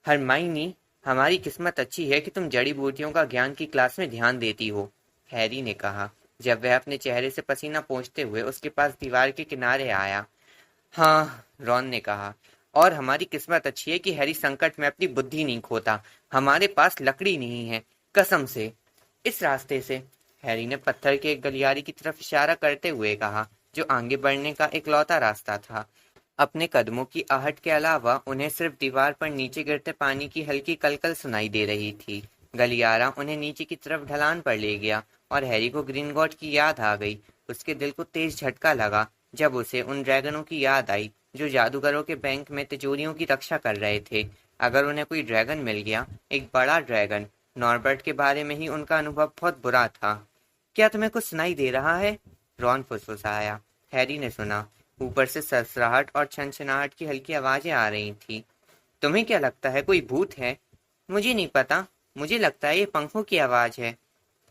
हरमाइनी, हमारी किस्मत अच्छी है कि तुम जड़ी बूटियों का ज्ञान की क्लास में ध्यान देती हो, हैरी ने कहा जब वह अपने चेहरे से पसीना पोंछते हुए उसके पास दीवार के किनारे आया। हाँ, रॉन ने कहा, और हमारी किस्मत अच्छी है कि हैरी संकट में अपनी बुद्धि नहीं खोता। हमारे पास लकड़ी नहीं है, कसम से। इस रास्ते से, हैरी ने पत्थर के एक गलियारे की तरफ इशारा करते हुए कहा जो आगे बढ़ने का इकलौता रास्ता था। अपने कदमों की आहट के अलावा उन्हें सिर्फ दीवार पर नीचे गिरते पानी की हल्की कलकल सुनाई दे रही थी। गलियारा उन्हें नीचे की तरफ ढलान पर ले गया और हैरी को ग्रीनगॉट की याद आ गई। उसके दिल को तेज झटका लगा जब उसे उन ड्रैगनों की याद आई जो जादूगरों के बैंक में तिजोरियों की रक्षा कर रहे थे। अगर उन्हें कोई ड्रैगन मिल गया, एक बड़ा ड्रैगन, नॉर्बर्ट के बारे में ही उनका अनुभव बहुत बुरा था। क्या तुम्हें कुछ सुनाई दे रहा है? रॉन फुसफुसाया। हैरी ने सुना। ऊपर से सरसराहट और छनछनाहट की हल्की आवाजें आ रही थी। तुम्हें क्या लगता है कोई भूत है? मुझे नहीं पता, मुझे लगता है ये पंखों की आवाज है।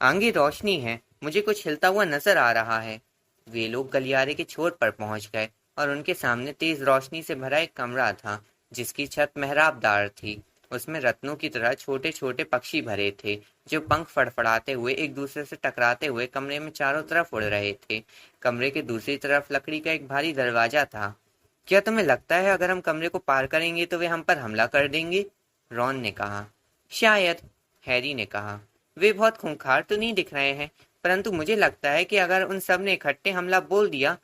आगे रोशनी है, मुझे कुछ हिलता हुआ नजर आ रहा है। वे लोग गलियारे के छोर पर पहुंच गए और उनके सामने तेज रोशनी से भरा एक कमरा था, जिसकी छत मेहराबदार थी। उसमें रत्नों की तरह छोटे छोटे पक्षी भरे थे, जो पंख फड़फड़ाते हुए एक दूसरे से टकराते हुए कमरे में चारों तरफ उड़ रहे थे। कमरे के दूसरी तरफ लकड़ी का एक भारी दरवाजा था। क्या तुम्हें लगता है अगर हम कमरे को पार करेंगे तो वे हम पर हमला कर देंगे? रॉन ने कहा। शायद, हैरी ने कहा। वे बहुत खूंखार तो नहीं दिख रहे हैं, परंतु मुझे लगता है कि अगर उन सब ने इकट्ठे हमला बोल दिया।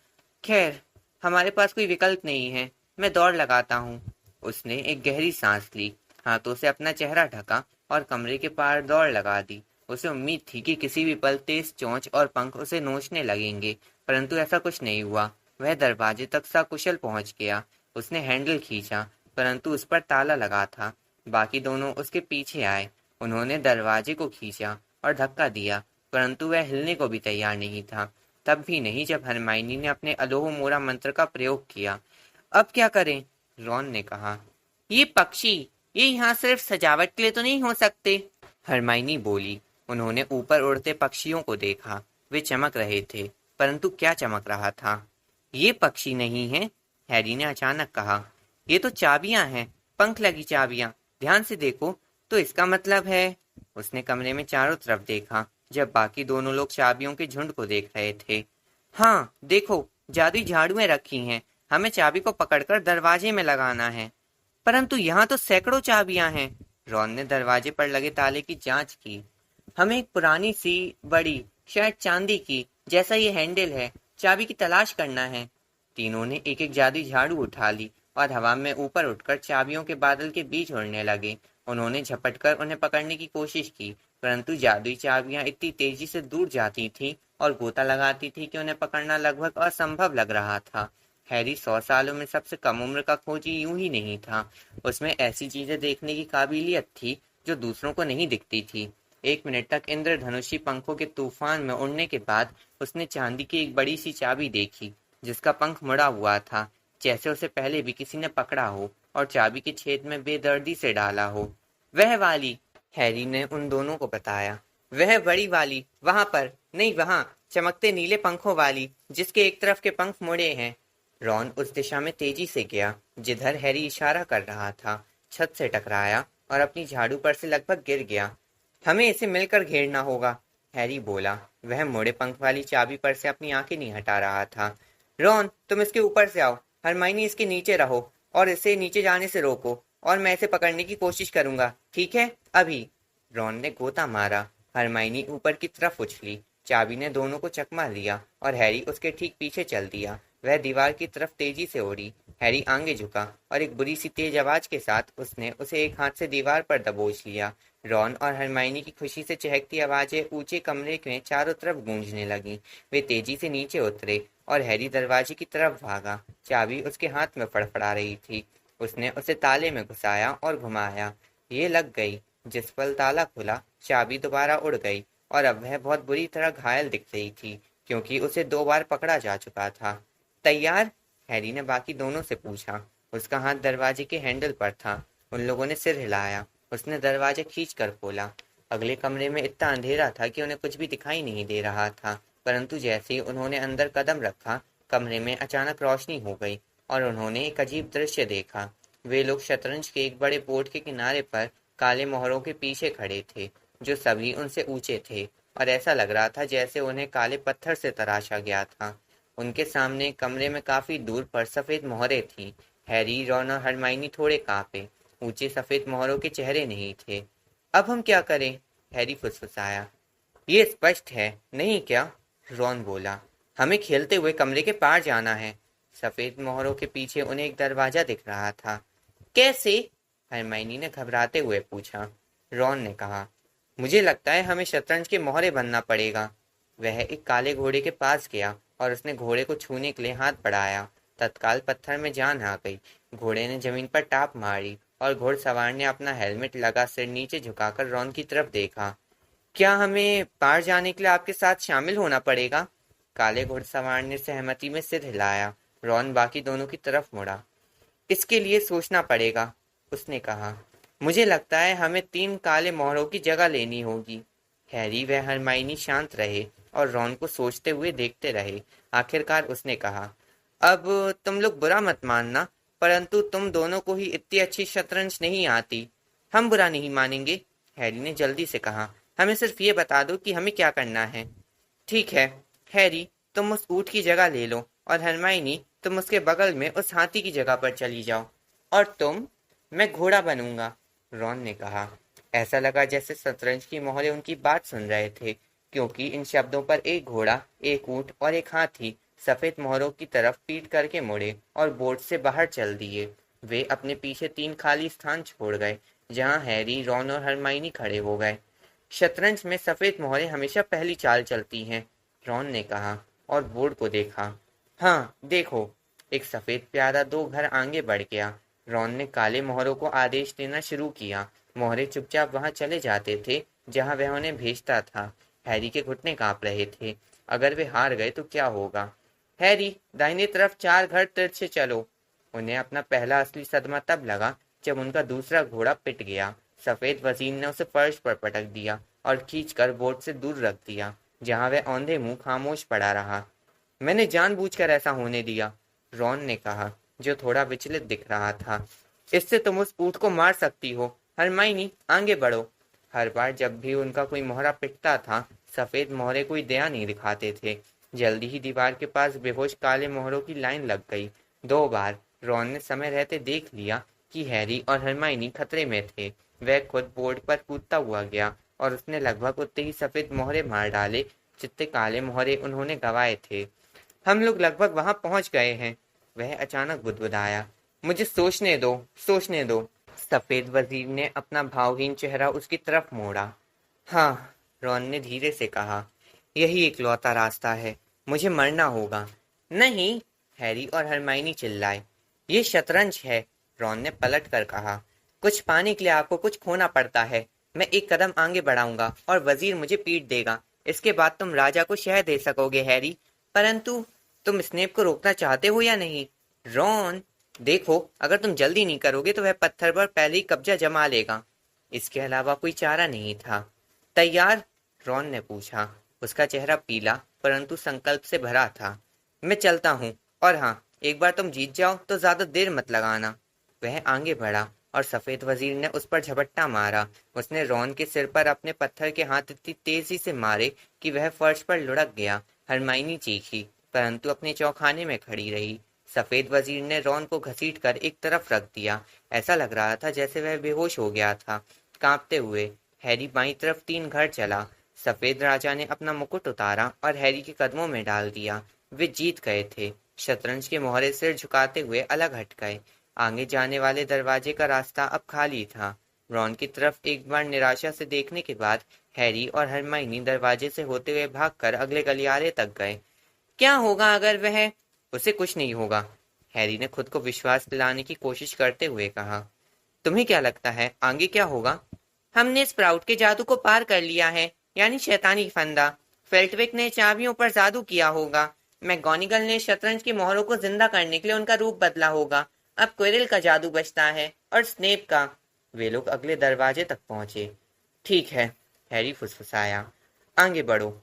खैर, हमारे पास कोई विकल्प नहीं है। मैं दौड़ लगाता हूँ। उसने एक गहरी सांस ली, हाथों से अपना चेहरा ढका और कमरे के पार दौड़ लगा दी। उसे उम्मीद थी कि किसी भी पल तेज चोंच और पंख उसे नोचने लगेंगे, परंतु ऐसा कुछ नहीं हुआ। वह दरवाजे तक सकुशल पहुंच गया। उसने हैंडल खींचा, परंतु उस पर ताला लगा था। बाकी दोनों उसके पीछे आए। उन्होंने दरवाजे को खींचा और धक्का दिया, परंतु वह हिलने को भी तैयार नहीं था। तब भी नहीं जब हरमाइनी ने अपने अलोह मोरा मंत्र का प्रयोग किया। अब क्या करें? रॉन ने कहा। ये पक्षी, ये यहाँ सिर्फ सजावट के लिए तो नहीं हो सकते? हरमाइनी बोली। उन्होंने ऊपर उड़ते पक्षियों को देखा। वे चमक रहे थे, परंतु क्या चमक रहा था? ये पक्षी नहीं है, हैरी ने अचानक कहा। ये तो चाबियां हैं, पंख लगी चाबियां। ध्यान से देखो, तो इसका मतलब है। उसने कमरे में चारों तरफ देखा, जब बाकी दोनों लोग चाबियों के झुंड को देख रहे थे। हाँ, देखो, जादुई झाड़ुएं रखी हैं। हमें चाबी को पकड़कर दरवाजे में लगाना है। परंतु यहाँ तो सैकड़ों चाबियां हैं। रॉन ने दरवाजे पर लगे ताले की जांच की। हमें एक पुरानी सी, बड़ी, शायद चांदी की, जैसा ये हैंडल है, चाबी की तलाश करना है। तीनों ने एक एक जादुई झाड़ू उठा ली और हवा में ऊपर उठकर चाबियों के बादल के बीच उड़ने लगे। उन्होंने झपटकर उन्हें पकड़ने की कोशिश की, परंतु जादुई चाबियां इतनी तेजी से दूर जाती थीं और गोता लगाती थी कि उन्हें पकड़ना लगभग असंभव लग रहा था। हैरी 100 सालों में सबसे कम उम्र का खोजी यूं ही नहीं था। उसमें ऐसी चीजें देखने की काबिलियत थी जो दूसरों को नहीं दिखती थी। 1 मिनट तक इंद्रधनुषी पंखों के तूफान में उड़ने के बाद उसने चांदी की एक बड़ी सी चाबी देखी, जिसका पंख मुड़ा हुआ था, जैसे उसे पहले भी किसी ने पकड़ा हो और चाबी के छेद में बेदर्दी से डाला हो। वह वाली, हैरी ने उन दोनों को बताया। वह बड़ी वाली, वहां पर नहीं, वहां, चमकते नीले पंखों वाली, जिसके एक तरफ के पंख मुड़े हैं। रॉन उस दिशा में तेजी से गया जिधर हैरी इशारा कर रहा था। छत से टकराया और अपनी झाड़ू पर से लगभग गिर गया। हमें इसे मिलकर घेरना होगा, हैरी बोला। वह मुड़े पंख वाली चाबी पर से अपनी आंखें नहीं हटा रहा था। रॉन, तुम इसके ऊपर से आओ। हरमाइनी इसके नीचे रहो और इसे नीचे जाने से रोको, और मैं इसे पकड़ने की कोशिश करूंगा, ठीक है? अभी। रॉन ने गोता मारा। हरमाइनी ऊपर की तरफ उछली। चाबी ने दोनों को चकमा लिया और हैरी उसके ठीक पीछे चल दिया। वह दीवार की तरफ तेजी से उड़ी। हैरी आगे झुका और एक बुरी सी तेज आवाज के साथ उसने उसे एक हाथ से दीवार पर दबोच लिया। रॉन और हरमाइनी की खुशी से चहकती आवाजें ऊंचे कमरे में चारों तरफ गूंजने लगीं। वे तेजी से नीचे उतरे और हैरी दरवाजे की तरफ भागा। चाबी उसके हाथ में फड़फड़ा रही थी। उसने उसे ताले में घुसाया और घुमाया। ये लग गई। जिस पल ताला खुला, चाबी दोबारा उड़ गई और अब वह बहुत बुरी तरह घायल दिख रही थी, क्योंकि उसे 2 बार पकड़ा जा चुका था। तैयार? हैरी ने बाकी दोनों से पूछा। उसका हाथ दरवाजे के हैंडल पर था। उन लोगों ने सिर हिलाया। उसने दरवाजा खींच कर खोला। अगले कमरे में इतना अंधेरा था कि उन्हें कुछ भी दिखाई नहीं दे रहा था, परंतु जैसे ही उन्होंने अंदर कदम रखा, कमरे में अचानक रोशनी हो गई और उन्होंने एक अजीब दृश्य देखा। वे लोग शतरंज के एक बड़े बोर्ड के किनारे पर काले मोहरों के पीछे खड़े थे, जो सभी उनसे ऊंचे थे और ऐसा लग रहा था जैसे उन्हें काले पत्थर से तराशा गया था। उनके सामने कमरे में काफी दूर पर सफेद मोहरें थीं। हैरी, रॉन और हरमाइनी थोड़े कांपे। ऊंचे सफेद मोहरों के चेहरे नहीं थे। अब हम क्या करें? हैरी फुसफुसाया। ये स्पष्ट है, नहीं क्या? रॉन बोला। हमें खेलते हुए कमरे के पार जाना है। सफेद मोहरों के पीछे उन्हें एक दरवाजा दिख रहा था। कैसे? हरमाइनी ने घबराते हुए पूछा। रॉन ने कहा, मुझे लगता है हमें शतरंज के मोहरे बनना पड़ेगा। वह एक काले घोड़े के पास गया और उसने घोड़े को छूने के लिए हाथ बढ़ाया। तत्काल पत्थर में जान आ गई। घोड़े ने जमीन पर टाप मारी और घोड़सवार ने अपना हेलमेट लगा सिर नीचे झुकाकर रॉन की तरफ देखा। क्या हमें पार जाने के लिए आपके साथ शामिल होना पड़ेगा? काले घुड़सवार ने सहमति में सिर हिलाया। रॉन बाकी दोनों की तरफ मुड़ा। इसके लिए सोचना पड़ेगा, उसने कहा। मुझे लगता है हमें 3 काले मोहरों की जगह लेनी होगी। हैरी व हरमाइनी शांत रहे और रॉन को सोचते हुए देखते रहे। आखिरकार उसने कहा, अब तुम लोग बुरा मत मानना, परंतु तुम दोनों को ही इतनी अच्छी शतरंज नहीं आती। हम बुरा नहीं मानेंगे, हैरी ने जल्दी से कहा। हमें सिर्फ ये बता दो कि हमें क्या करना है। ठीक है, हैरी, तुम उस ऊँट की जगह ले लो, और हरमाइनी, तुम उसके बगल में उस हाथी की जगह पर चली जाओ। और तुम? मैं घोड़ा बनूंगा, रॉन ने कहा। ऐसा लगा जैसे शतरंज की मोहरे उनकी बात सुन रहे थे, क्योंकि इन शब्दों पर एक घोड़ा, एक ऊँट और एक हाथी सफेद मोहरों की तरफ पीठ करके मुड़े और बोर्ड से बाहर चल दिए। वे अपने पीछे 3 खाली स्थान छोड़ गए, जहां हैरी, रॉन और हरमाइनी खड़े हो गए। शतरंज में सफेद मोहरें हमेशा पहली चाल चलती हैं, रॉन ने कहा और बोर्ड को देखा। हाँ, देखो, एक सफेद प्यादा 2 घर आगे बढ़ गया। रॉन ने काले मोहरों को आदेश देना शुरू किया। मोहरे चुपचाप वहां चले जाते थे जहां वह उन्हें भेजता था। हैरी के घुटने कांप रहे थे। अगर वे हार गए तो क्या होगा? हैरी, दाहिनी तरफ 4 घर तिरछे चलो। उन्हें अपना पहला असली सदमा तब लगा जब उनका दूसरा घोड़ा पिट गया। सफेद वजीर ने उसे फर्श पर पटक दिया और खींचकर बोर्ड से दूर रख दिया, जहां वह औंधे मुंह खामोश पड़ा रहा। मैंने जानबूझकर ऐसा होने दिया, रॉन ने कहा, जो थोड़ा विचलित दिख रहा था। इससे तुम उस ऊँट को मार सकती हो। हरमाइनी, आगे बढ़ो। हर बार जब भी उनका कोई मोहरा पिटता था, सफेद मोहरे कोई दया नहीं दिखाते थे। जल्दी ही दीवार के पास बेहोश काले मोहरों की लाइन लग गई। 2 बार रॉन ने समय रहते देख लिया कि हैरी और हरमाइनी खतरे में थे। वह खुद बोर्ड पर कूदता हुआ गया और उसने लगभग उतने ही सफेद मोहरे मार डाले जितने काले मोहरे उन्होंने गंवाए थे। हम लोग लगभग वहां पहुंच गए हैं, वह अचानक बुदबुदाया। मुझे सोचने दो, सोचने दो। सफेद वजीर ने अपना भावहीन चेहरा उसकी तरफ मोड़ा। हाँ, रॉन ने धीरे से कहा, यही इकलौता रास्ता है। मुझे मरना होगा। नहीं, हैरी और हरमाइनी चिल्लाए। ये शतरंज है, रॉन ने पलट कर कहा। कुछ पाने के लिए आपको कुछ खोना पड़ता है। मैं एक कदम आगे बढ़ाऊंगा और वजीर मुझे पीट देगा। इसके बाद तुम राजा को शह दे सकोगे, हैरी। परंतु तुम स्नेप को रोकना चाहते हो या नहीं? रॉन, देखो, अगर तुम जल्दी नहीं करोगे तो वह पत्थर पर पहले ही कब्जा जमा लेगा। इसके अलावा कोई चारा नहीं था। तैयार? रॉन ने पूछा। उसका चेहरा पीला परंतु संकल्प से भरा था। मैं चलता हूँ, और हाँ, एक बार तुम जीत जाओ तो ज्यादा देर मत लगाना। वह आगे बढ़ा और सफेद वजीर ने उस पर झपट्टा मारा। उसने रॉन के सिर पर अपने पत्थर के हाथ इतनी तेजी से मारे कि वह फर्श पर लुढ़क गया। हरमाइनी चीखी, परंतु अपने चौखाने में खड़ी रही। सफेद वजीर ने रॉन को घसीटकर एक तरफ रख दिया। ऐसा लग रहा था जैसे वह बेहोश हो गया था। कांपते हुए हैरी बाईं तरफ 3 घर चला। सफेद राजा ने अपना मुकुट उतारा और हैरी के कदमों में डाल दिया। वे जीत गए थे। शतरंज के मोहरे सिर झुकाते हुए अलग हट गए। आगे जाने वाले दरवाजे का रास्ता अब खाली था। रॉन की तरफ एक बार निराशा से देखने के बाद हैरी और हरमाइनी दरवाजे से होते हुए भागकर अगले गलियारे तक गए। क्या होगा अगर वह? उसे कुछ नहीं होगा, हैरी ने खुद को विश्वास दिलाने की कोशिश करते हुए कहा। तुम्हें क्या लगता है आगे क्या होगा? हमने स्प्राउट के जादू को पार कर लिया है, यानी शैतानी फंदा। फेल्टविक ने चाबियों पर जादू किया होगा। मैगोनिगल ने शतरंज की मोहरों को जिंदा करने के लिए उनका रूप बदला होगा। अब क्विरिल का जादू बचता है, और स्नेप का। वे लोग अगले दरवाजे तक पहुंचे। ठीक है, हैरी फुसफुसाया। आगे बढ़ो।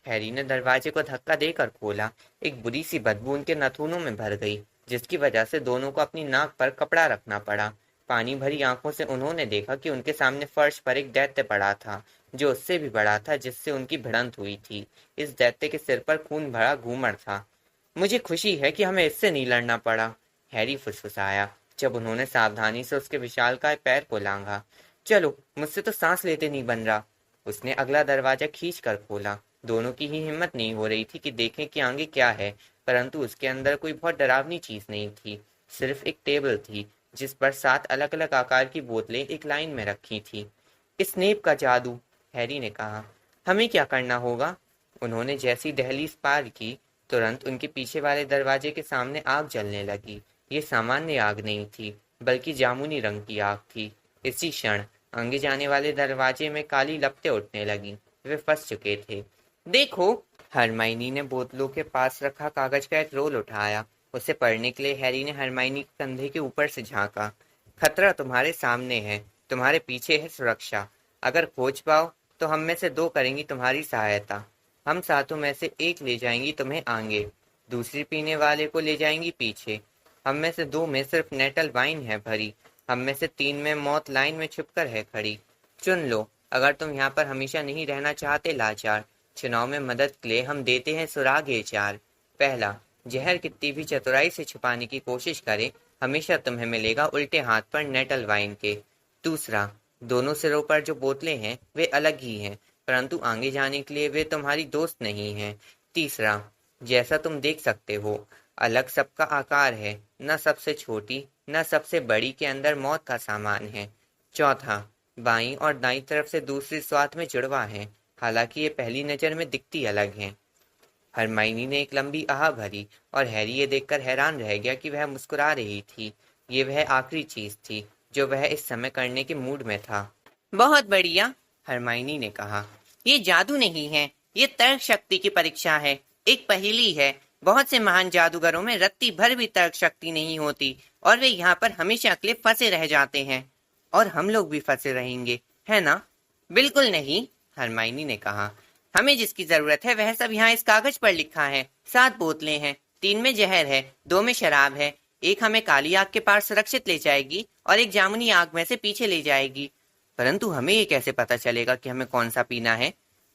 हैरी ने दरवाजे को धक्का देकर खोला। एक बुरी सी बदबू उनके नाखूनों में भर गई, जिसकी वजह से दोनों को अपनी नाक पर कपड़ा रखना पड़ा। पानी भरी आंखों से उन्होंने देखा कि उनके सामने फर्श पर एक दैत्य पड़ा था, जो उससे भी बड़ा था जिससे उनकी भिड़ंत हुई थी। इस दैत्य के सिर पर खून भरा घूमर था। मुझे खुशी है कि हमें इससे नहीं लड़ना पड़ा, हैरी फुसफुसाया जब उन्होंने सावधानी से उसके विशालकाय पैर को लांघा। चलो, मुझसे तो सांस लेते नहीं बन रहा। उसने अगला दरवाजा खींच कर खोला। दोनों की ही हिम्मत नहीं हो रही थी कि देखें कि आगे क्या है, परंतु उसके अंदर कोई बहुत डरावनी चीज नहीं थी। सिर्फ एक टेबल थी जिस पर 7 अलग अलग आकार की बोतलें एक लाइन में रखी थी। स्नेप का जादू, हैरी ने कहा। हमें क्या करना होगा? उन्होंने जैसी दहलीज पार की, तुरंत उनके पीछे वाले दरवाजे के सामने आग जलने लगी। ये सामान्य आग नहीं थी, बल्कि जामुनी रंग की आग थी। इसी क्षण आगे जाने वाले दरवाजे में काली लपटें उठने लगीं। वे फंस चुके थे। देखो, हरमाइनी ने बोतलों के पास रखा कागज का एक रोल उठाया। उसे पढ़ने के लिए हैरी ने हरमाइनी के कंधे के ऊपर से झांका। खतरा तुम्हारे सामने है, तुम्हारे पीछे है सुरक्षा। अगर खोज पाओ तो हम में से 2 करेंगी तुम्हारी सहायता। हम सातों में से एक ले जाएंगी तुम्हें आगे, दूसरी पीने वाले को ले जाएंगी पीछे। हम में से 2 में सिर्फ नेटल वाइन है भरी, हम में से 3 में मौत लाइन में छुपकर है खड़ी। चुन लो, अगर तुम यहाँ पर हमेशा नहीं रहना चाहते लाचार। चुनाव में मदद के लिए हम देते हैं सुराग ये 4। पहला, जहर कितनी भी चतुराई से छुपाने की कोशिश करे, हमेशा तुम्हें मिलेगा उल्टे हाथ पर नेटल वाइन के। दूसरा, दोनों सिरों पर जो बोतलें हैं वे अलग ही हैं, परंतु आगे जाने के लिए वे तुम्हारी दोस्त नहीं हैं। तीसरा, जैसा तुम देख सकते हो, अलग सबका आकार है, न सबसे छोटी न सबसे बड़ी के अंदर मौत का सामान है। चौथा, बाईं और दाईं तरफ से दूसरी स्वाद में जुड़वा है, हालांकि ये पहली नज़र में दिखती अलग हैं। हरमाइनी ने एक लंबी आह भरी और हैरी ये देखकर हैरान रह गया कि वह मुस्कुरा रही थी। ये वह आखिरी चीज थी जो वह इस समय करने के मूड में था। बहुत बढ़िया, हरमाइनी ने कहा। ये जादू नहीं है, ये तर्क शक्ति की परीक्षा है, एक पहेली है। बहुत से महान जादूगरों में रत्ती भर भी तर्क शक्ति नहीं होती और वे यहाँ पर हमेशा के लिए फंसे रह जाते हैं। और हम लोग भी फंसे रहेंगे, है ना? बिल्कुल नहीं, हरमाइनी ने कहा। हमें जिसकी जरूरत है वह सब यहाँ इस कागज पर लिखा है। 7 बोतलें हैं, 3 में जहर है, 2 में शराब है, एक हमें काली आग के पार सुरक्षित ले जाएगी और एक जामुनी आग में से पीछे ले जाएगी। परंतु हमें ये कैसे पता चलेगा कि हमें कौन सा पीना है?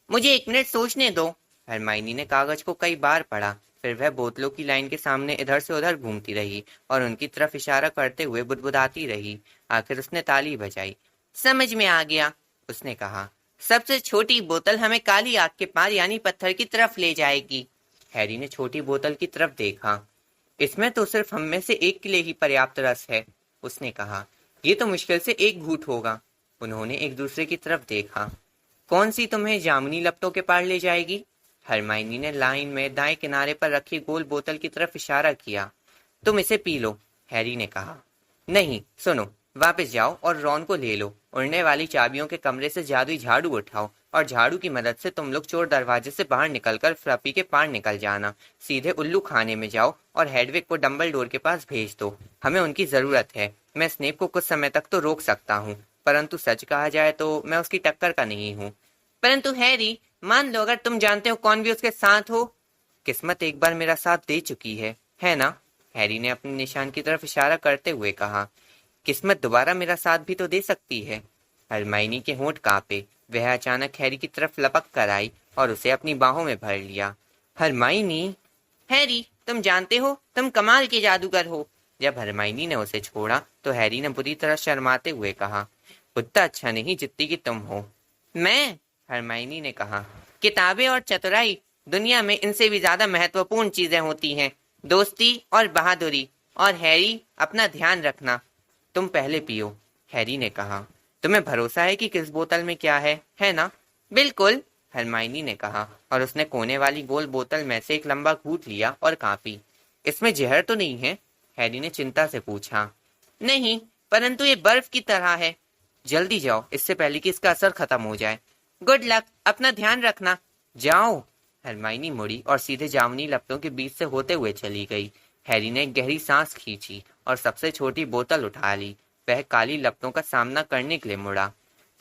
मुझे 1 मिनट सोचने दो। हरमाइनी ने कागज को कई बार पढ़ा, फिर वह बोतलों की लाइन के सामने इधर से उधर घूमती रही और उनकी तरफ इशारा करते हुए बुदबुदाती रही। आखिर उसने ताली बजाई। समझ में आ गया, उसने कहा। सबसे छोटी बोतल हमें काली आग के पार यानी पत्थर की तरफ ले जाएगी। हैरी ने छोटी बोतल की तरफ देखा। इसमें तो सिर्फ हम में से एक के लिए ही पर्याप्त रस है, उसने कहा। ये तो मुश्किल से 1 घूंट होगा। उन्होंने एक दूसरे की तरफ देखा। कौन सी तुम्हें जामुनी लपटों के पार ले जाएगी? हरमाइनी ने लाइन में दाएं किनारे पर रखी गोल बोतल की तरफ इशारा किया। तुम इसे पी लो, हैरी ने कहा। नहीं, सुनो, वापस जाओ और रॉन को ले लो। उड़ने वाली चाबियों के कमरे से जादुई झाड़ू उठाओ और झाड़ू की मदद से तुम लोग चोर दरवाजे से बाहर निकलकर फ्लफी के पार निकल जाना। सीधे उल्लू खाने में जाओ और हेडविग को डंबलडोर के पास भेज दो। हमें उनकी जरूरत है। मैं स्नेप को कुछ समय तक तो रोक सकता हूँ, परंतु सच कहा जाए तो मैं उसकी टक्कर का नहीं हूँ। परंतु हैरी, मान लो अगर तुम जानते हो कौन भी उसके साथ हो। किस्मत एक बार मेरा साथ दे चुकी है ना? हैरी ने अपने निशान की तरफ इशारा करते हुए कहा। किस्मत दोबारा मेरा साथ भी तो दे सकती है। हरमाइनी के होंठ कांपे। वह अचानक हैरी की तरफ लपक कर आई और उसे अपनी बाहों में भर लिया। हरमाइनी! हैरी, तुम जानते हो तुम कमाल के जादूगर हो। जब हरमाइनी ने उसे छोड़ा तो हैरी ने बुरी तरह शर्माते हुए कहा, उतना अच्छा नहीं जितनी कि तुम हो। मैं? हरमाइनी ने कहा। किताबें और चतुराई, दुनिया में इनसे भी ज्यादा महत्वपूर्ण चीजें होती हैं, दोस्ती और बहादुरी। और हैरी, अपना ध्यान रखना। तुम पहले पियो, हैरी ने कहा। तुम्हें भरोसा है कि किस बोतल में क्या है ना? बिल्कुल, हरमाइनी ने कहा और उसने कोने वाली गोल बोतल में से एक लंबा घूंट लिया और काफी। इसमें जहर तो नहीं है? हैरी ने चिंता से पूछा। नहीं, परंतु ये बर्फ की तरह है। जल्दी जाओ, इससे पहले कि इसका असर खत्म हो जाए। गुड लक, अपना ध्यान रखना। जाओ। हरमाइनी मुड़ी और सीधे जामुनी लपटों के बीच से होते हुए चली गई। हैरी ने एक गहरी सांस खींची और सबसे छोटी बोतल उठा ली। वह काली लपटों का सामना करने के लिए मुड़ा।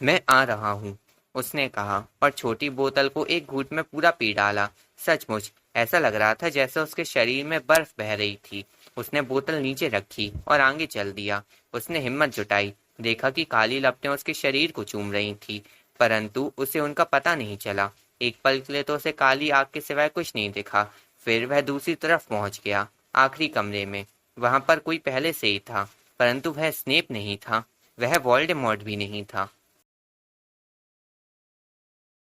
मैं आ रहा हूँ, उसने कहा और छोटी बोतल को एक घूंट में पूरा पी डाला। सचमुच ऐसा लग रहा था जैसे उसके शरीर में बर्फ बह रही थी। उसने बोतल नीचे रखी और आगे चल दिया। उसने हिम्मत जुटाई, देखा कि काली लपटें उसके शरीर को चूम रही थी, परंतु उसे उनका पता नहीं चला। एक पल के लिए तो उसे काली आग के सिवाय कुछ नहीं दिखा। फिर वह दूसरी तरफ पहुंच गया, आखिरी कमरे में। वहां पर कोई पहले से ही था, परंतु वह स्नेप नहीं था, वह वोल्डेमॉर्ट भी नहीं था।